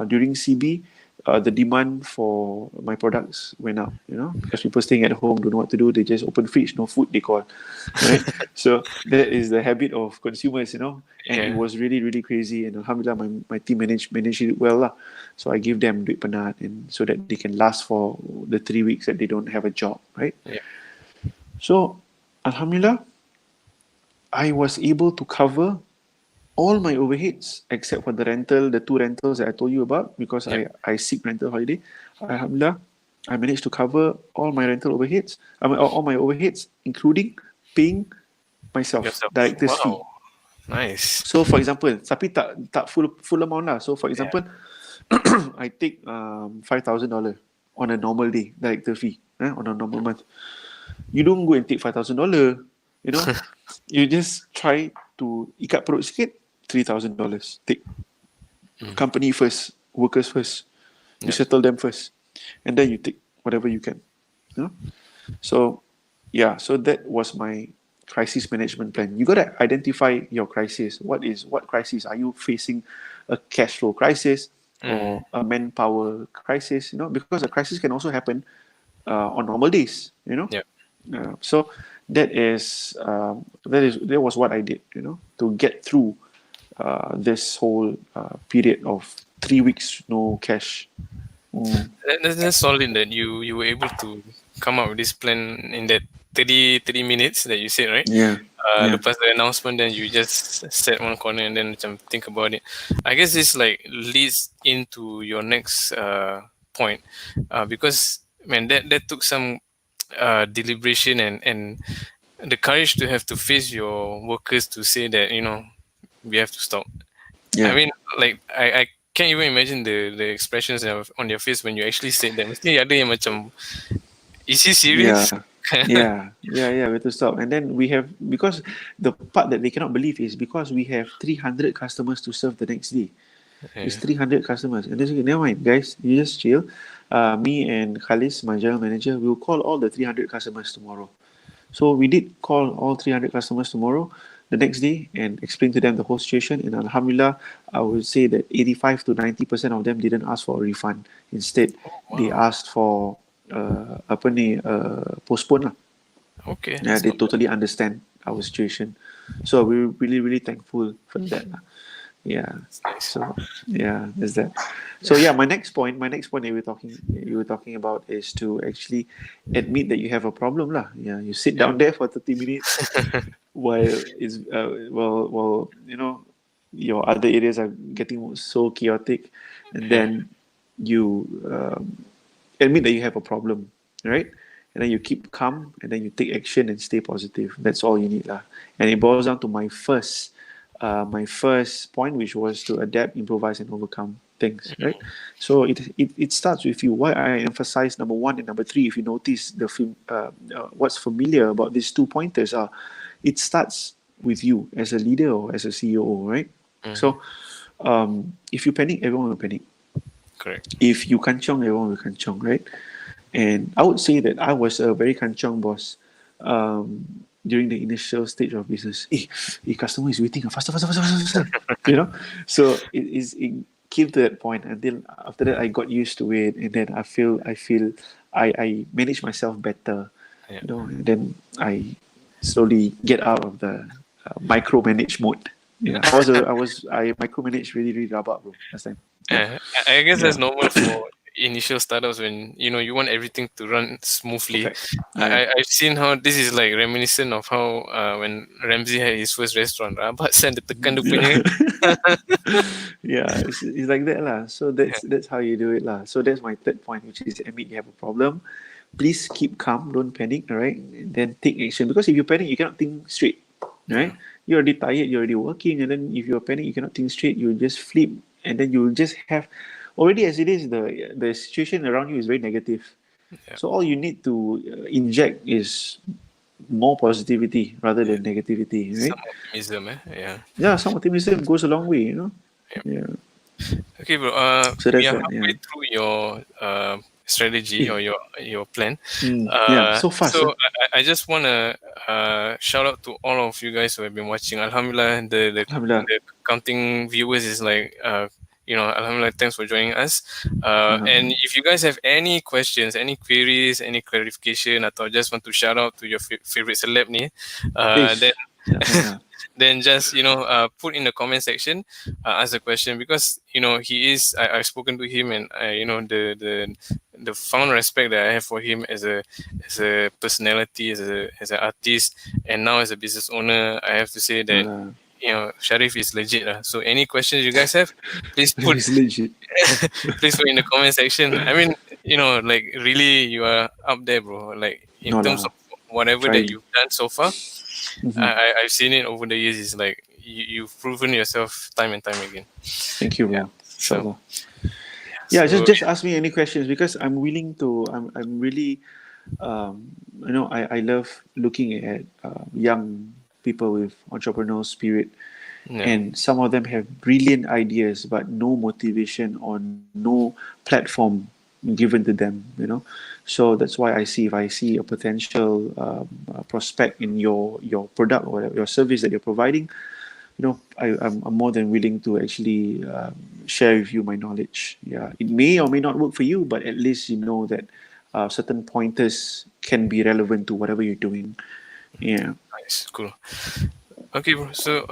during CB, the demand for my products went up, because people staying at home don't know what to do. They just open fridge, no food, they call, right? So that is the habit of consumers, and it Yeah. was really, really crazy. And alhamdulillah, my team managed it well lah. So I give them duit penat, and so that they can last for the 3 weeks that they don't have a job, right? Yeah. So alhamdulillah, I was able to cover all my overheads except for the rental, the two rentals that I told you about, because Yeah. I seek rental holiday. Alhamdulillah, I managed to cover all my rental overheads, all my overheads, including paying myself, Yourself. director's fee. Wow. Nice. So for example, tapi tak full amount lah. So for Yeah. example, I take $5,000 on a normal day, director fee, on a normal month. You don't go and take $5,000, you know. You just try to ikat perut sikit, $3,000. Take company first, workers first. You Yeah. settle them first, and then you take whatever you can. You know? So, yeah. So that was my crisis management plan. You gotta identify your crisis. What crisis are you facing? A cash flow crisis Mm. or a manpower crisis? Because a crisis can also happen on normal days. Yeah. So that was what I did. To get through this whole period of 3 weeks no cash. That's solid that you were able to come up with this plan in that 30 minutes that you said, right? Yeah, yeah, Lepas the announcement, then you just sat one corner and then macam think about it. I guess this like leads into your next point, because man, that took some deliberation and the courage to have to face your workers to say that we have to stop. I yeah. mean, like I can't even imagine the expressions on your face when you actually said that. Mesti ada yang macam, is he serious? Yeah, yeah. We have to stop. And then we have, because the part that they cannot believe is because we have 300 customers to serve the next day. It's Yeah. 300 customers. And they say, never mind, guys, you just chill. Me and Khalis, my general manager, will call all the 300 customers tomorrow. So we did call all 300 customers tomorrow, the next day, and explain to them the whole situation. And Alhamdulillah, I would say that 85 to 90% of them didn't ask for a refund. Instead, they Wow. asked for postpone lah. Okay, Yeah, that's they not bad. totally understand our situation. So we're really, really thankful for that lah. Yeah. That's nice. So yeah, there's that. So yeah, my next point that you were talking about is to actually admit that you have a problem lah. Yeah, you sit Yeah. down there for 30 minutes while it's well, your other areas are getting so chaotic, and Yeah. then you admit that you have a problem, right? And then you keep calm, and then you take action and stay positive. That's all you need lah. And it boils down to my first point, which was to adapt, improvise, and overcome things, right? So it starts with you. Why I emphasize number one and number three, if you notice what's familiar about these 2 pointers are, it starts with you as a leader or as a CEO, right? Mhm. So if you panic, everyone will panic. Correct. If you kanchong, everyone will kanchong, right? And I would say that I was a very kanchong boss during the initial stage of business. Customer is waiting, faster, faster, faster, faster, faster. So it came to that point until after that I got used to it, and then I manage myself better, Yeah. and then I slowly get out of the micromanage mode. Yeah, I micromanage really, really rabak, bro, last time. Yeah, I guess that's yeah, normal for initial startups when you want everything to run smoothly. perfect. Yeah. I've seen how this is like reminiscent of how when Ramsey had his first restaurant. Rabat sen dia tekan dia Yeah. punya. Yeah, it's like that lah. So that's how you do it lah. So that's my third point, which is admit you have a problem. Please keep calm, don't panic, all right? And then take action, because if you panic, you cannot think straight, Yeah. right? You're already tired, you're already working, and then if you're panic, you cannot think straight. You just flip, and then you just have already as it is the situation around you is very negative. Yeah. So all you need to inject is more positivity rather Yeah. than negativity, right? Some optimism, Yeah. Yeah, some optimism goes a long way. Yeah. Yeah. Okay, bro. So We that's are that. Yeah. halfway through your strategy Eh, or your plan. yeah. So fast. So I just wanna shout out to all of you guys who have been watching. Alhamdulillah, the Alhamdulillah. the counting viewers is like Alhamdulillah, thanks for joining us. And Alhamdulillah. if you guys have any questions, any queries, any clarification, atau just want to shout out to your favorite celeb ni, then Ish. Yeah. then just put in the comment section, ask the question, because he is, I've spoken to him, and the found respect that I have for him as a personality, as an artist, and now as a business owner. I have to say that Uh, Syarif is legit. So any questions you guys have, please put it's legit. please put in the comment section. I mean, like really, you are up there, bro. Like in No terms lah. of whatever that Trying. you've done so far, Hmm. I've seen it over the years. It's like you've proven yourself time and time again. Thank you, Yeah. bro. So Inshallah. yeah. Yeah, So just ask me any questions because I'm willing to. I'm really I love looking at young people with entrepreneurial spirit, yeah. and some of them have brilliant ideas but no motivation or no platform given to them. So that's why if I see a potential prospect in your product or whatever, your service that you're providing, I'm more than willing to actually share with you my knowledge. Yeah, it may or may not work for you, but at least you know that certain pointers can be relevant to whatever you're doing. Yeah. Nice. Cool. Okay, bro. So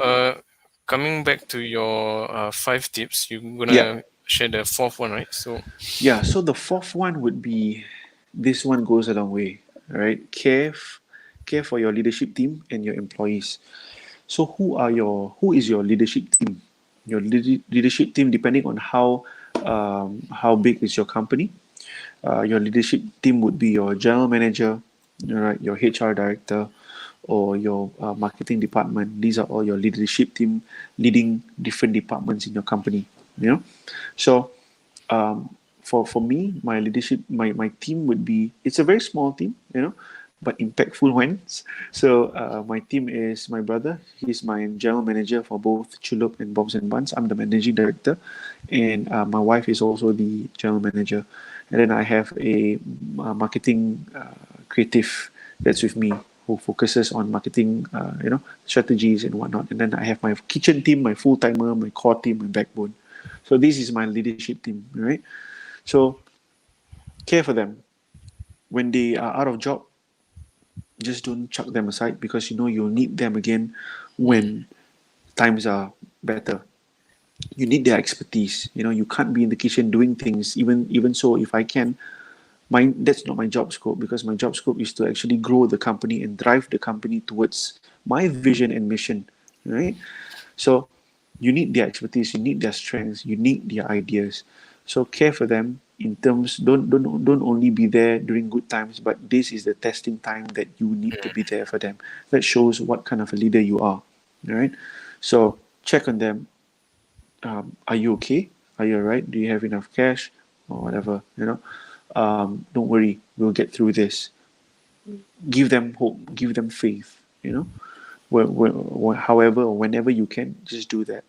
coming back to your 5 tips, you're Yeah. gonna share the fourth one, right? So Yeah. So the fourth one would be, this one goes a long way, right? Care for your leadership team and your employees. So who is your leadership team? Your leadership team, depending on how big is your company. Your leadership team would be your general manager, right? Your HR director, or your marketing department. These are all your leadership team leading different departments in your company. So for me, my leadership, my team would be, it's a very small team, but impactful ones. So my team is my brother. He's my general manager for both Chulop and Bobs and Buns. I'm the managing director, and my wife is also the general manager. And then I have a marketing creative that's with me, who focuses on marketing, strategies and whatnot. And then I have my kitchen team, my full timer, my core team, my backbone. So this is my leadership team, right? So care for them when they are out of job. Just don't chuck them aside, because you'll need them again when times are better. You need their expertise. You can't be in the kitchen doing things. Even so, if I can, that's not my job scope, because my job scope is to actually grow the company and drive the company towards my vision and mission, right? So you need their expertise, you need their strengths, you need their ideas. So care for them in terms, don't only be there during good times, but this is the testing time that you need to be there for them. That shows what kind of a leader you are. All right. So check on them. Are you okay? Are you all right? Do you have enough cash or whatever? Don't worry, we'll get through this. Give them hope, give them faith. However or whenever you can, just do that.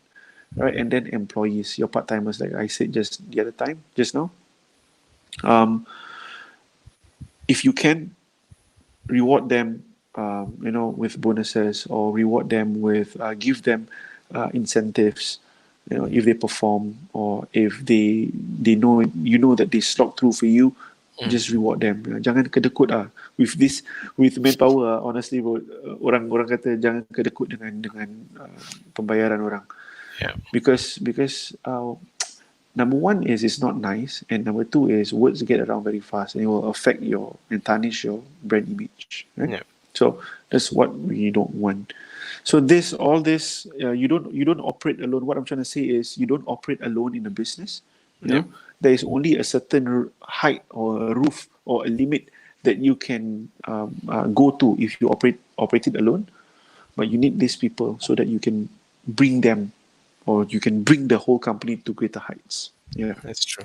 Right? And then employees, your part timers, like I said just now. Um, if you can, reward them, with bonuses, or reward them with, give them incentives. If they perform, or if they know, that they slog through for you, just reward them. Jangan kedekut with manpower. Honestly, bro, orang kata jangan kedekut dengan pembayaran orang, yeah, because number one is it's not nice, and number two is words get around very fast, and it will affect your and tarnish your brand image, right? yeah, So that's what we don't want. So all this, you don't operate alone. What I'm trying to say is, you don't operate alone in a business. yeah. There is only a certain height or a roof or a limit that you can go to if you operate it alone. But you need these people so that you can bring them, or you can bring the whole company to greater heights. Yeah. That's true.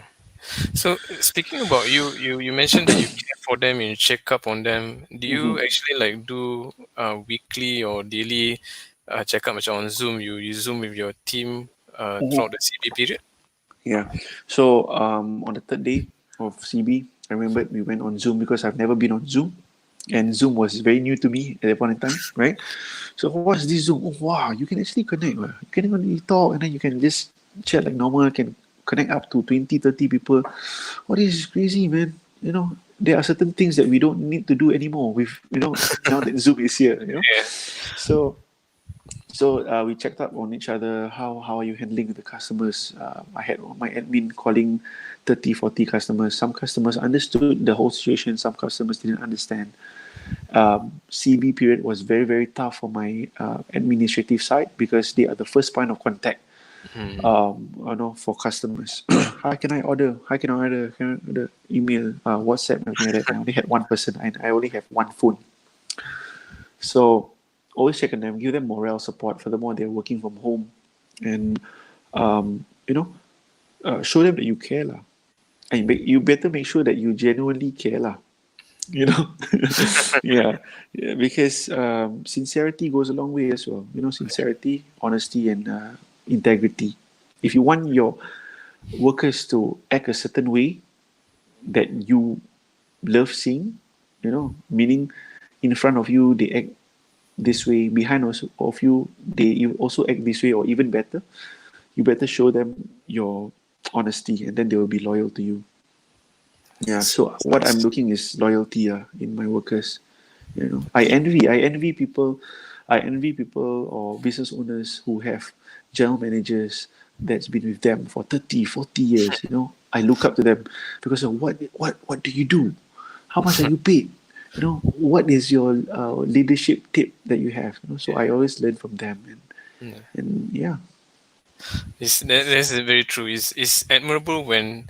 So speaking about you mentioned that you care for them and you check up on them. Do you Hmm. actually like do weekly or daily check up macam on Zoom? You Zoom with your team throughout the CB period? Yeah. So on the third day of CB, I remember we went on Zoom, because I've never been on Zoom, and Zoom was very new to me at that point in time, right? So what's this Zoom? Oh wow, you can actually connect. You can only talk, and then you can just chat like normal. Can connect up to 20, 30 people. What is crazy, man? There are certain things that we don't need to do anymore with, now that Zoom is here. Yeah. So we checked up on each other. How are you handling the customers? I had my admin calling 30, 40 customers. Some customers understood the whole situation. Some customers didn't understand. CB period was very, very tough for my administrative side because they are the first point of contact Mm. for customers. How can I order? How can I order? Can I order? Email, WhatsApp, everything like that. I only had one person and I only have one phone. So always check on them, give them morale support. Furthermore, they're working from home, and show them that you care, lah. And you better make sure that you genuinely care, lah. You know, yeah, because sincerity goes a long way as well. Sincerity, honesty, and integrity. If you want your workers to act a certain way that you love seeing, meaning in front of you they act this way, behind of you they also act this way or even better, you better show them your honesty and then they will be loyal to you. Yeah, so what I'm looking is loyalty in my workers. I envy people or business owners who have general managers that's been with them for 30, 40 years. I look up to them because of what do you do? How much are you paid? What is your leadership tip that you have? So I always learn from them, Yeah. and yeah. That's very true. It's admirable when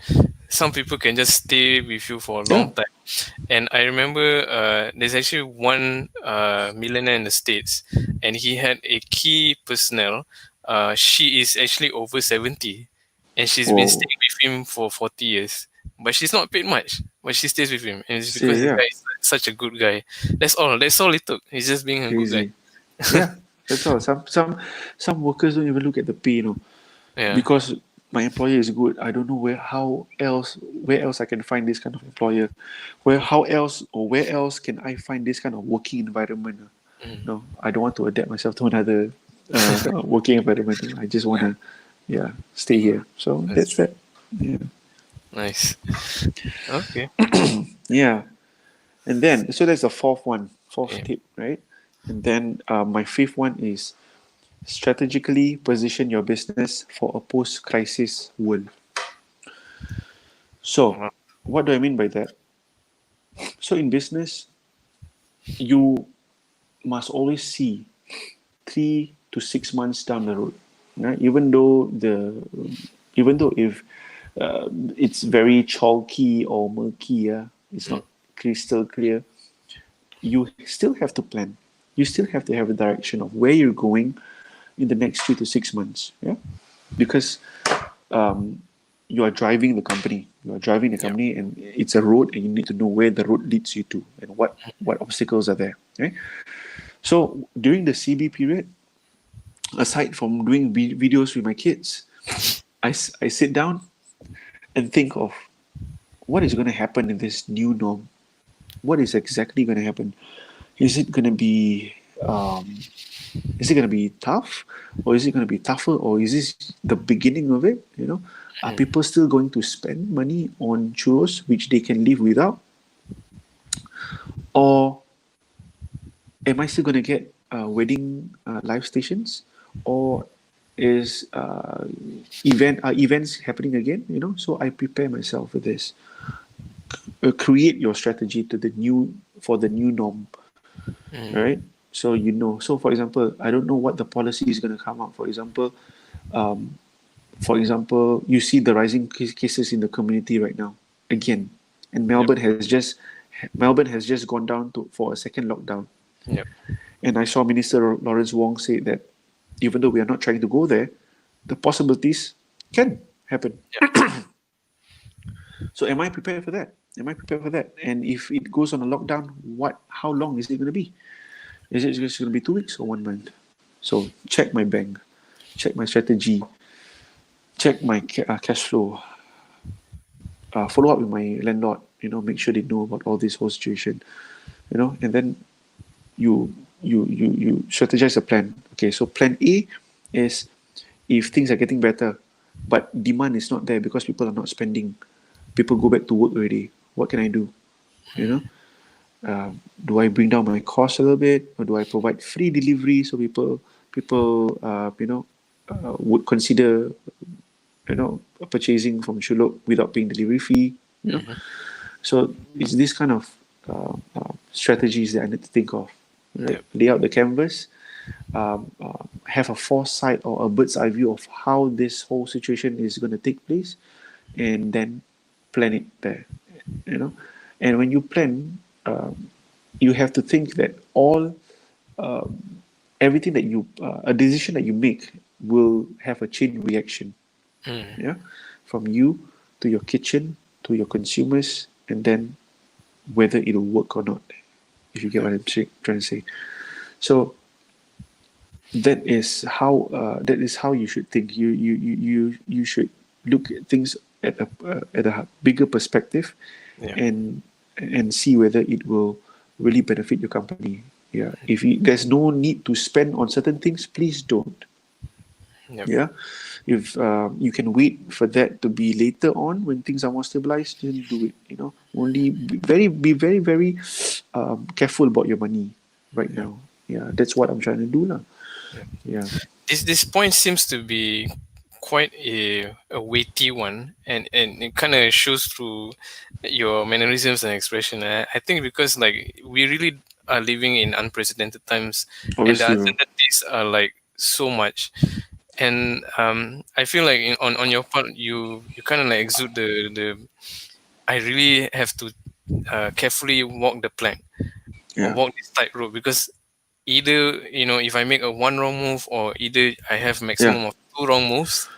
some people can just stay with you for a Yeah. long time. And I remember there's actually one millionaire in the States, and he had a key personnel. She is actually over 70, and she's been Oh, staying with him for 40 years. But she's not paid much, but she stays with him. And it's because say the yeah, guy is such a good guy. That's all. That's all it took. He's just being a good guy. crazy. Yeah, that's all. Some workers don't even look at the pay, Yeah. because my employer is good. I don't know where else I can find this kind of employer, where else can I find this kind of working environment. Mm. No, I don't want to adapt myself to another working environment. I just want to, yeah, stay here. So That's that's true. that. Yeah, Nice. Okay. yeah. And then so that's the fourth Yeah. tip, right? And then my fifth one is strategically position your business for a post-crisis world. So, Wow. what do I mean by that? So, in business, you must always see 3 to 6 months down the road. Right? Even though if it's very chalky or murky, it's Mm. not crystal clear. You still have to plan. You still have to have a direction of where you're going in the next 3 to 6 months. Yeah, because um, you are driving the company. You are driving the Yeah. company, and it's a road, and you need to know where the road leads you to and what obstacles are there. Right. So during the CB period, aside from doing videos with my kids, I sit down and think of what is going to happen in this new norm. What is exactly going to happen? Is it going to be is it going to be tough, or is it going to be tougher, or is this the beginning of it? Are Mm. people still going to spend money on churros which they can live without, or am I still going to get wedding live stations, or is events happening again? So I prepare myself for this. Create your strategy for the new norm, Mm. right? So So for example, I don't know what the policy is going to come out. Um, for example, you see the rising cases in the community right now again, and Yep. Melbourne has just gone down for a second lockdown. Yep. And I saw Minister Lawrence Wong say that even though we are not trying to go there, the possibilities can happen. Yep. So am I prepared for that? Am I prepared for that? And if it goes on a lockdown, how long is it going to be? Is it just going to be 2 weeks or 1 month? So check my bank, check my strategy, check my cash flow, follow up with my landlord, make sure they know about all this whole situation, and then you strategize a plan. Okay, so plan A is if things are getting better, but demand is not there because people are not spending. People go back to work already. What can I do? You know, do I bring down my cost a little bit, or do I provide free delivery so people would consider purchasing from Chulop without paying delivery fee. Mm-hmm. So it's this kind of strategies that I need to think of. Right, Yep. lay out the canvas, have a foresight or a bird's eye view of how this whole situation is going to take place, and then plan it there. You know, and when you plan, you have to think that all everything that you a decision that you make will have a chain reaction. Mm. Yeah, from you to your kitchen to your consumers, and then whether it'll work or not. If you get what I'm trying to say. So that is how you should think. You should look at things at a bigger perspective, Yeah. and see whether it will really benefit your company. Yeah, if there's no need to spend on certain things, please don't. Yep. Yeah, if you can wait for that to be later on when things are more stabilized, then do it. Only be very careful about your money right Yep. now. Yeah, that's what I'm trying to do now. Yep. Yeah. This point seems to be quite a weighty one, and it kind of shows through your mannerisms and expression. I think because like we really are living in unprecedented times, and the Obviously, bro. uncertainties are like so much. And I feel like on your part, you kind of like exude the I really have to carefully walk the plank or Yeah. walk this tightrope, because either if I make a one wrong move, or either I have Yeah. maximum of two wrong moves,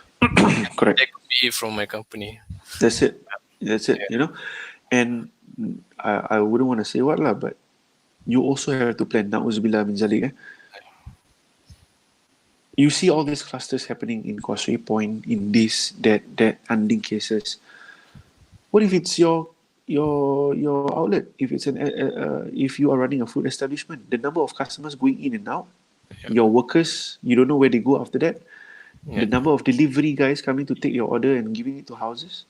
Correct. that could be it from my company. That's it. That's it. Yeah. And I wouldn't want to say what lah, but you also have to plan. Na'uzubillah min zalik. You see all these clusters happening in Causeway Point, in this, that ending cases. What if it's your outlet? If it's if you are running a food establishment, the number of customers going in and out, Yeah. your workers, you don't know where they go after that. Yeah. The number of delivery guys coming to take your order and giving it to houses.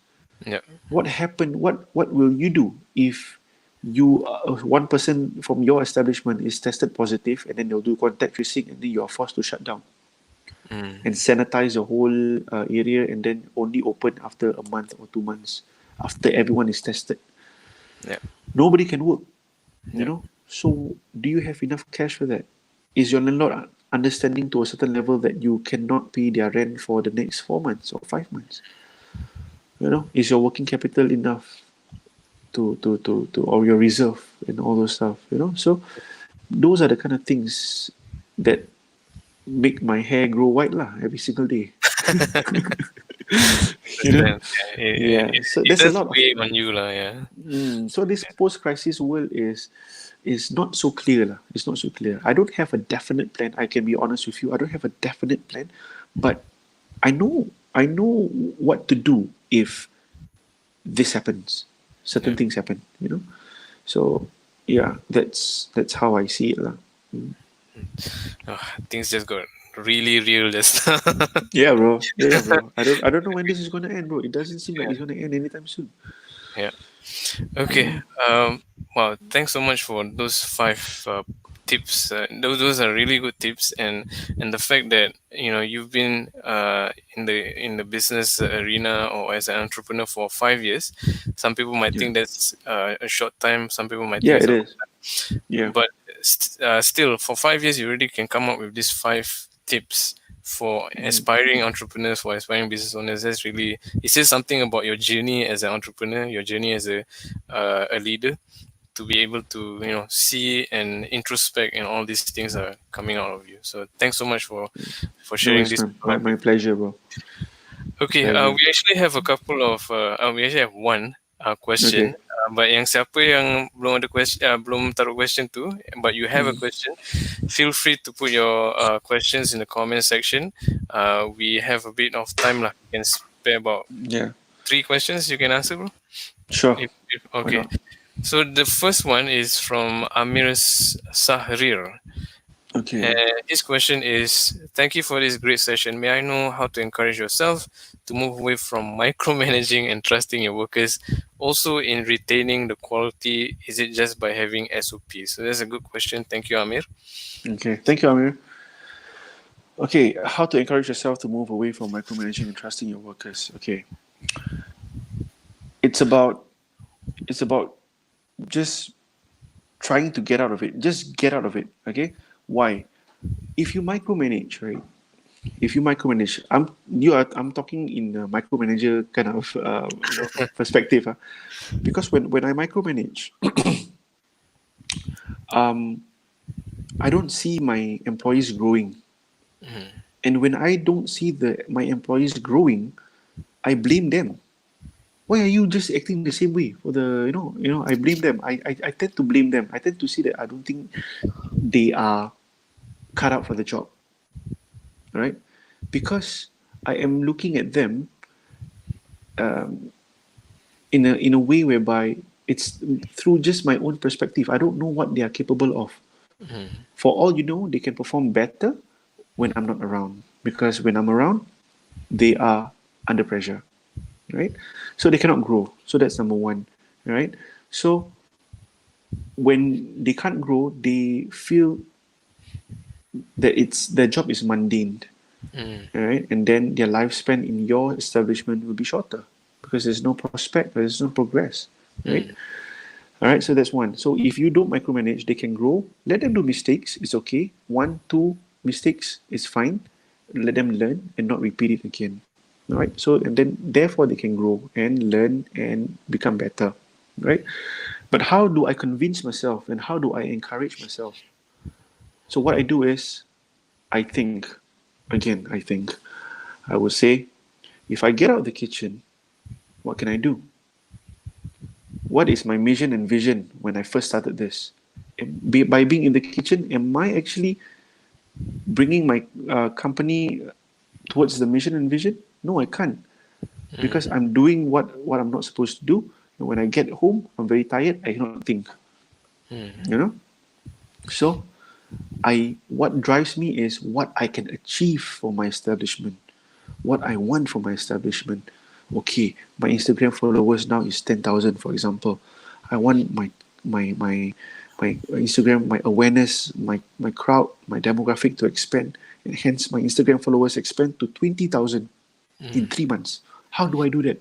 Yeah. What happened? What will you do if you one person from your establishment is tested positive, and then they'll do contact tracing, and then you are forced to shut down Mm. and sanitize the whole area, and then only open after a month or 2 months after everyone is tested. Yeah. Nobody can work, you Yeah. know. So do you have enough cash for that? Is your landlord understanding to a certain level that you cannot pay their rent for the next 4 months or 5 months? Is your working capital enough to or your reserve and all those stuff? So those are the kind of things that make my hair grow white lah every single day. you know Understand. Yeah. yeah, so It there's a does lot of weigh on you, lah. Yeah. so this post-crisis world is not so clear lah. It's not so clear. I don't have a definite plan. I can be honest with you. I don't have a definite plan, but I know what to do if this happens. Certain Yeah. things happen. So yeah, that's how I see it lah. Oh, things just got really real just now. Yeah, bro. Yeah, bro. I don't know when this is gonna end, bro. It doesn't seem like it's gonna end anytime soon. Yeah. Okay. Yeah. Wow. Thanks so much for those five tips. Those are really good tips, and the fact that you've been in the business arena or as an entrepreneur for 5 years. Some people might Yeah. think that's a short time. Some people might Yeah, think it's it a long is. time. Yeah. But still, for 5 years, you already can come up with these five tips for Mm. aspiring entrepreneurs, for aspiring business owners. That's really, it says something about your journey as an entrepreneur, your journey as a leader, to be able to see and introspect, and all these things are coming out of you. So thanks so much for No, sharing it's this my, with my, my my people. pleasure, bro. Okay, Pleasure. we actually have a couple of we actually have one question. Okay. But yang siapa yang belum ada question, belum taruh question tu, but you have a Mm. question, feel free to put your questions in the comment section. We have a bit of time lah. We can spare about Yeah. 3 questions you can answer, bro. Sure. Why Okay. not? So the first one is from Amir Sahrir. Okay. His question is, thank you for this great session. May I know how to encourage yourself to move away from micromanaging and trusting your workers? Also, in retaining the quality, is it just by having SOPs? So that's a good question. Thank you, Amir. Okay, thank you, Amir. Okay, how to encourage yourself to move away from micromanaging and trusting your workers? Okay, it's about it's about just trying to get out of it. Just get out of it. Okay, why? If you micromanage, right? If you micromanage, I'm talking in a micromanager kind of perspective, because when I micromanage, um, I don't see my employees growing, Mm-hmm. and when I don't see my employees growing, I blame them. Why are you just acting the same way for the I blame them. I tend to blame them. I tend to see that I don't think they are cut out for the job, right? Because I am looking at them um, in a way whereby it's through just my own perspective. I don't know what they are capable of. Mm-hmm. For all you know, they can perform better when I'm not around. Because when I'm around, they are under pressure, right? So they cannot grow. So that's number one, right? So when they can't grow, they feel that it's their job is mundane, right? And then their lifespan in your establishment will be shorter because there's no prospect, there's no progress, right? Mm-hmm. All right, so that's one. So if you don't micromanage, they can grow. Let them do mistakes. It's okay. One, two mistakes is fine. Let them learn and not repeat it again. All right. So and then therefore they can grow and learn and become better. Right. But how do I convince myself and how do I encourage myself? So what I do is I think, again, I think I would say, if I get out of the kitchen, what can I do? What is my mission and vision when I first started this? By being in the kitchen, am I actually bringing my company towards the mission and vision? No, I can't because Mm-hmm. I'm doing what I'm not supposed to do. And when I get home, I'm very tired. I cannot think. You Mm-hmm. know. So what drives me is what I can achieve for my establishment, what I want for my establishment. Okay, my Instagram followers now is 10,000, for example. I want my my Instagram, my awareness, my crowd, my demographic to expand, and hence my Instagram followers expand to 20,000 in 3 months. How do I do that?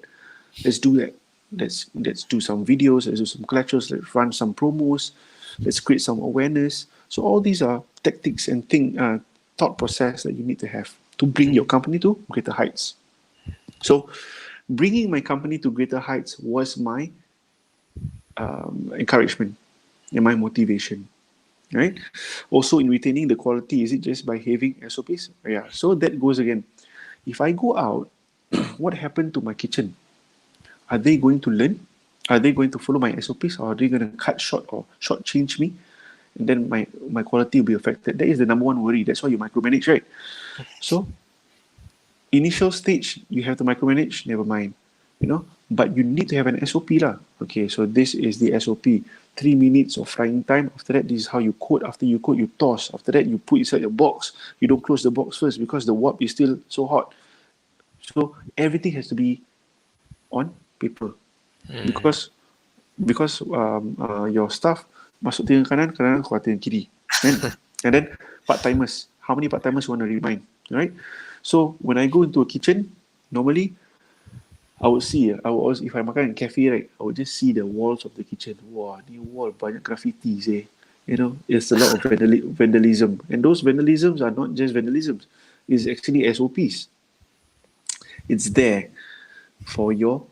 Let's do that. Let's do some videos. Let's do some collections. Let's run some promos. Let's create some awareness. So all these are tactics and thought process that you need to have to bring your company to greater heights. So bringing my company to greater heights was my encouragement and my motivation. Right. Also, in retaining the quality, is it just by having SOPs? Yeah. So that goes again. If I go out, what happened to my kitchen? Are they going to learn? Are they going to follow my SOPs, or are they going to cut short or shortchange me? And then my quality will be affected. That is the number one worry. That's why you micromanage, right? So initial stage you have to micromanage, never mind, but you need to have an SOP lah. Okay, so this is the SOP. 3 minutes of frying time. After that, this is how you coat. After you coat, you toss. After that, you put inside your box. You don't close the box first because the warp is still so hot. So everything has to be on paper Mm-hmm. because your staff masuk telinga kanan, kadang-kadang keluar telinga kiri, kan? And then part timers, how many part timers you want to remind, right? So when I go into a kitchen, normally I would always, if I makan in cafe, right, I would just see the walls of the kitchen. Wah, ni wall banyak graffitis eh. It's a lot of vandalism, and those vandalisms are not just vandalisms. It's actually SOPs. It's there for your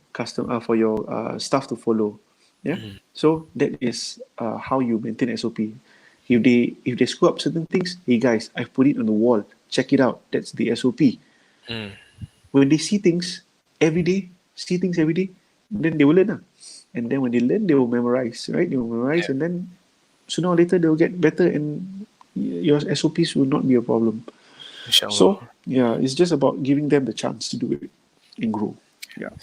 for your staff to follow. Yeah. So that is how you maintain SOP. If they screw up certain things, hey guys, I've put it on the wall. Check it out. That's the SOP. Mm-hmm. When they see things every day, then they will learn. And then when they learn, they will memorize, right? They will memorize, Yeah. and then sooner or later they'll get better, and your SOPs will not be a problem. So Inshallah. yeah, it's just about giving them the chance to do it and grow. Yeah.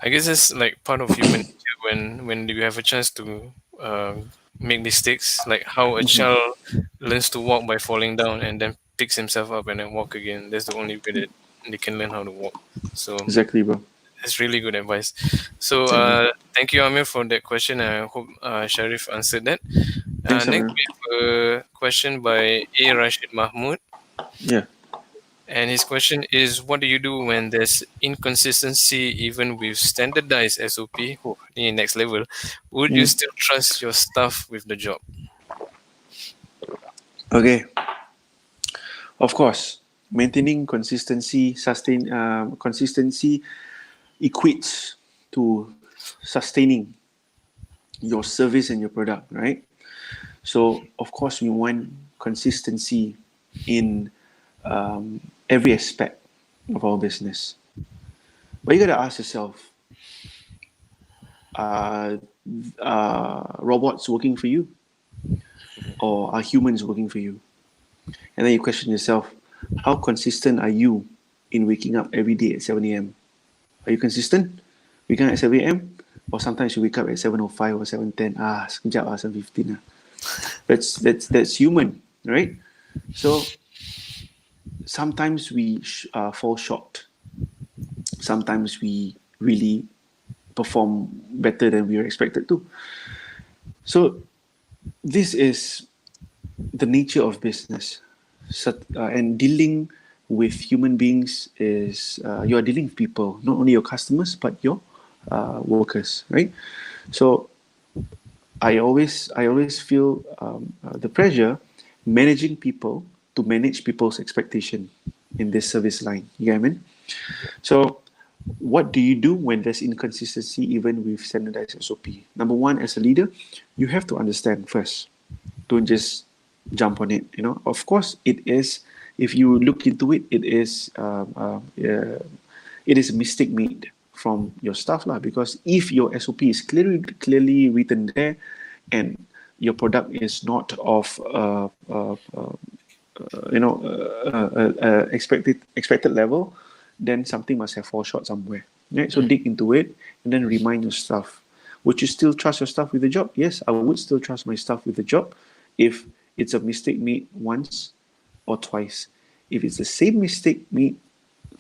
I guess it's like part of human nature when you have a chance to uh, make mistakes, like how a Mhm. child learns to walk by falling down and then picks himself up and then walk again. That's the only way that. they can learn how to walk. So Exactly, bro. that's really good advice. So Thank you. thank you, Amir, for that question. I hope Sharif answered that. Thanks, Next, Amir. we have a question by A. Rashid Mahmood. Yeah. And his question is, what do you do when there's inconsistency even with standardized SOP? Oh, next level. Would you Mm. still trust your staff with the job? Okay. Of course, maintaining consistency equates to sustaining your service and your product, right? So, of course, we want consistency in every aspect of our business. But you got to ask yourself, are robots working for you, or are humans working for you? And then you question yourself, how consistent are you in waking up every day at 7 a.m.? Are you consistent? Waking up at 7 a.m.? Or sometimes you wake up at 7:05 or 7:10. Sekejap 7:15 That's human, right? So sometimes we fall short. Sometimes we really perform better than we were expected to. So this is the nature of business. And dealing with human beings is you are dealing with people, not only your customers but your workers, right? So I always feel the pressure managing people to manage people's expectation in this service line. You get what I mean? So what do you do when there's inconsistency even with standardized SOP? Number one, as a leader, you have to understand first. Don't just jump on it. Of course, it is. If you look into it, it is a mistake made from your staff lah. Because if your SOP is clearly written there, and your product is not of expected level, then something must have fall short somewhere. Right? So dig into it and then remind your staff. Would you still trust your staff with the job? Yes, I would still trust my staff with the job if it's a mistake made once or twice. If it's the same mistake made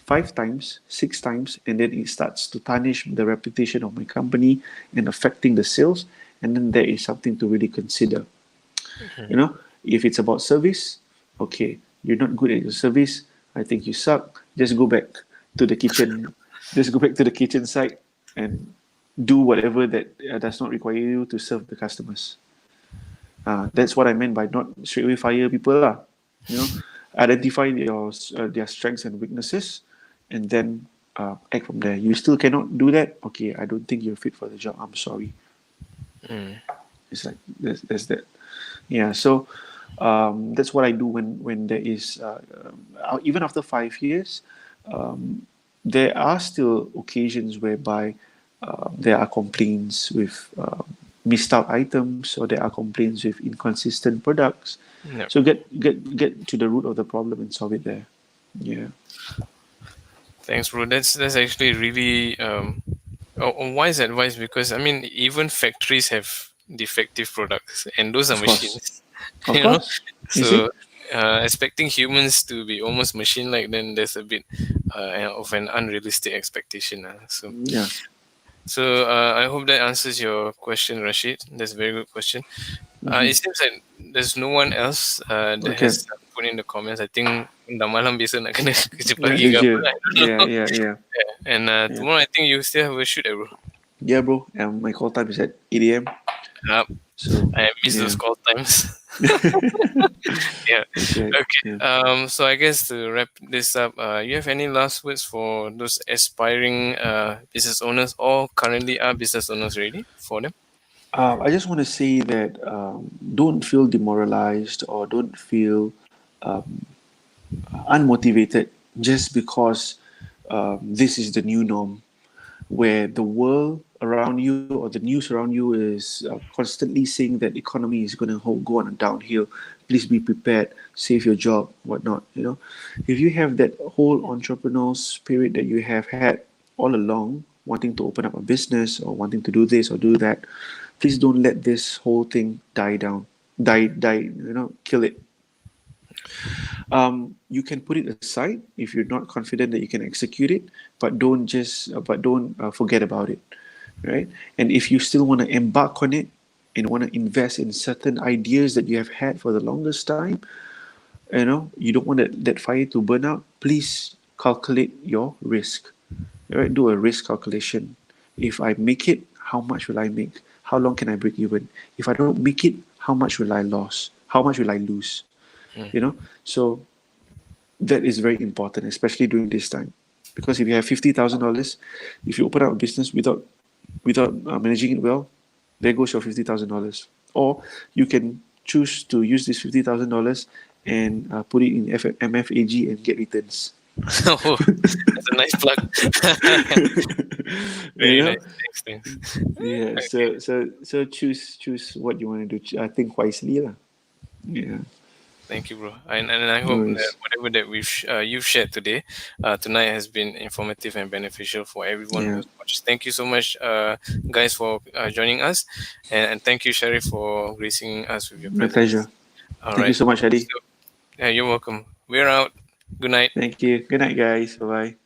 5 times, 6 times, and then it starts to tarnish the reputation of my company and affecting the sales, and then there is something to really consider. If it's about service, okay, you're not good at your service, I think you suck. Just go back to the kitchen. Just go back to the kitchen site and do whatever that does not require you to serve the customers. That's what I meant by not straight away fire people lah. Identify their strengths and weaknesses, and then act from there. You still cannot do that. Okay, I don't think you're fit for the job. I'm sorry. It's like there's that. Yeah. So that's what I do when there is even after 5 years, there are still occasions whereby there are complaints with missed out items, or there are complaints with inconsistent products. Yep. So get to the root of the problem and solve it there. Yeah. Thanks, bro. That's actually really wise advice, because I mean, even factories have defective products, and those are Of course. machines. Of you know, course. You see? so expecting humans to be almost machine-like, then there's a bit of an unrealistic expectation. So, Yeah. so I hope that answers your question, Rashid. That's a very good question. It seems like there's no one else that Okay. has put in the comments. I think dah malam biasa nak kena kerja Nak pagi ke apa. kerja. I don't Yeah, know. yeah, yeah. And Yeah. tomorrow I think you still have a shoot, bro. Yeah, bro. My call time is at 8 a.m. Uh, So I miss those yeah. call times. Yeah. That's right. Okay. Yeah. So I guess to wrap this up, you have any last words for those aspiring business owners, or currently are business owners already, for them? I just want to say that don't feel demoralized, or don't feel unmotivated just because this is the new norm, where the world around you or the news around you is constantly saying that economy is going to go on a downhill. Please be prepared, save your job, whatnot. If you have that whole entrepreneurial spirit that you have had all along, wanting to open up a business or wanting to do this or do that, please don't let this whole thing die down, kill it. You can put it aside if you're not confident that you can execute it, but don't forget about it, right? And if you still want to embark on it and want to invest in certain ideas that you have had for the longest time, you don't want that fire to burn out, please calculate your risk, right? Do a risk calculation. If I make it, how much will I make? How long can I break even? If I don't make it, how much will I lose? How much will I lose? Mm. So that is very important, especially during this time, because if you have $50,000, if you open up a business without managing it well, there goes your $50,000. Or you can choose to use this $50,000 and put it in MFAG and get returns. Oh, that's a nice plug. you Very know, nice. Thanks, thanks. yeah. Okay. So choose what you want to do. I think wisely, lah. Yeah, Thank you, bro. And I no hope that worries. whatever that you've shared today, tonight has been informative and beneficial for everyone Yeah, who's watched. Thank you so much, guys, for joining us, and thank you, Sharif, for gracing us with your my pleasure. presence. All Thank you right. so much, Adi. So, you're welcome. We're out. Good night. Thank you. Good night, guys. Bye bye.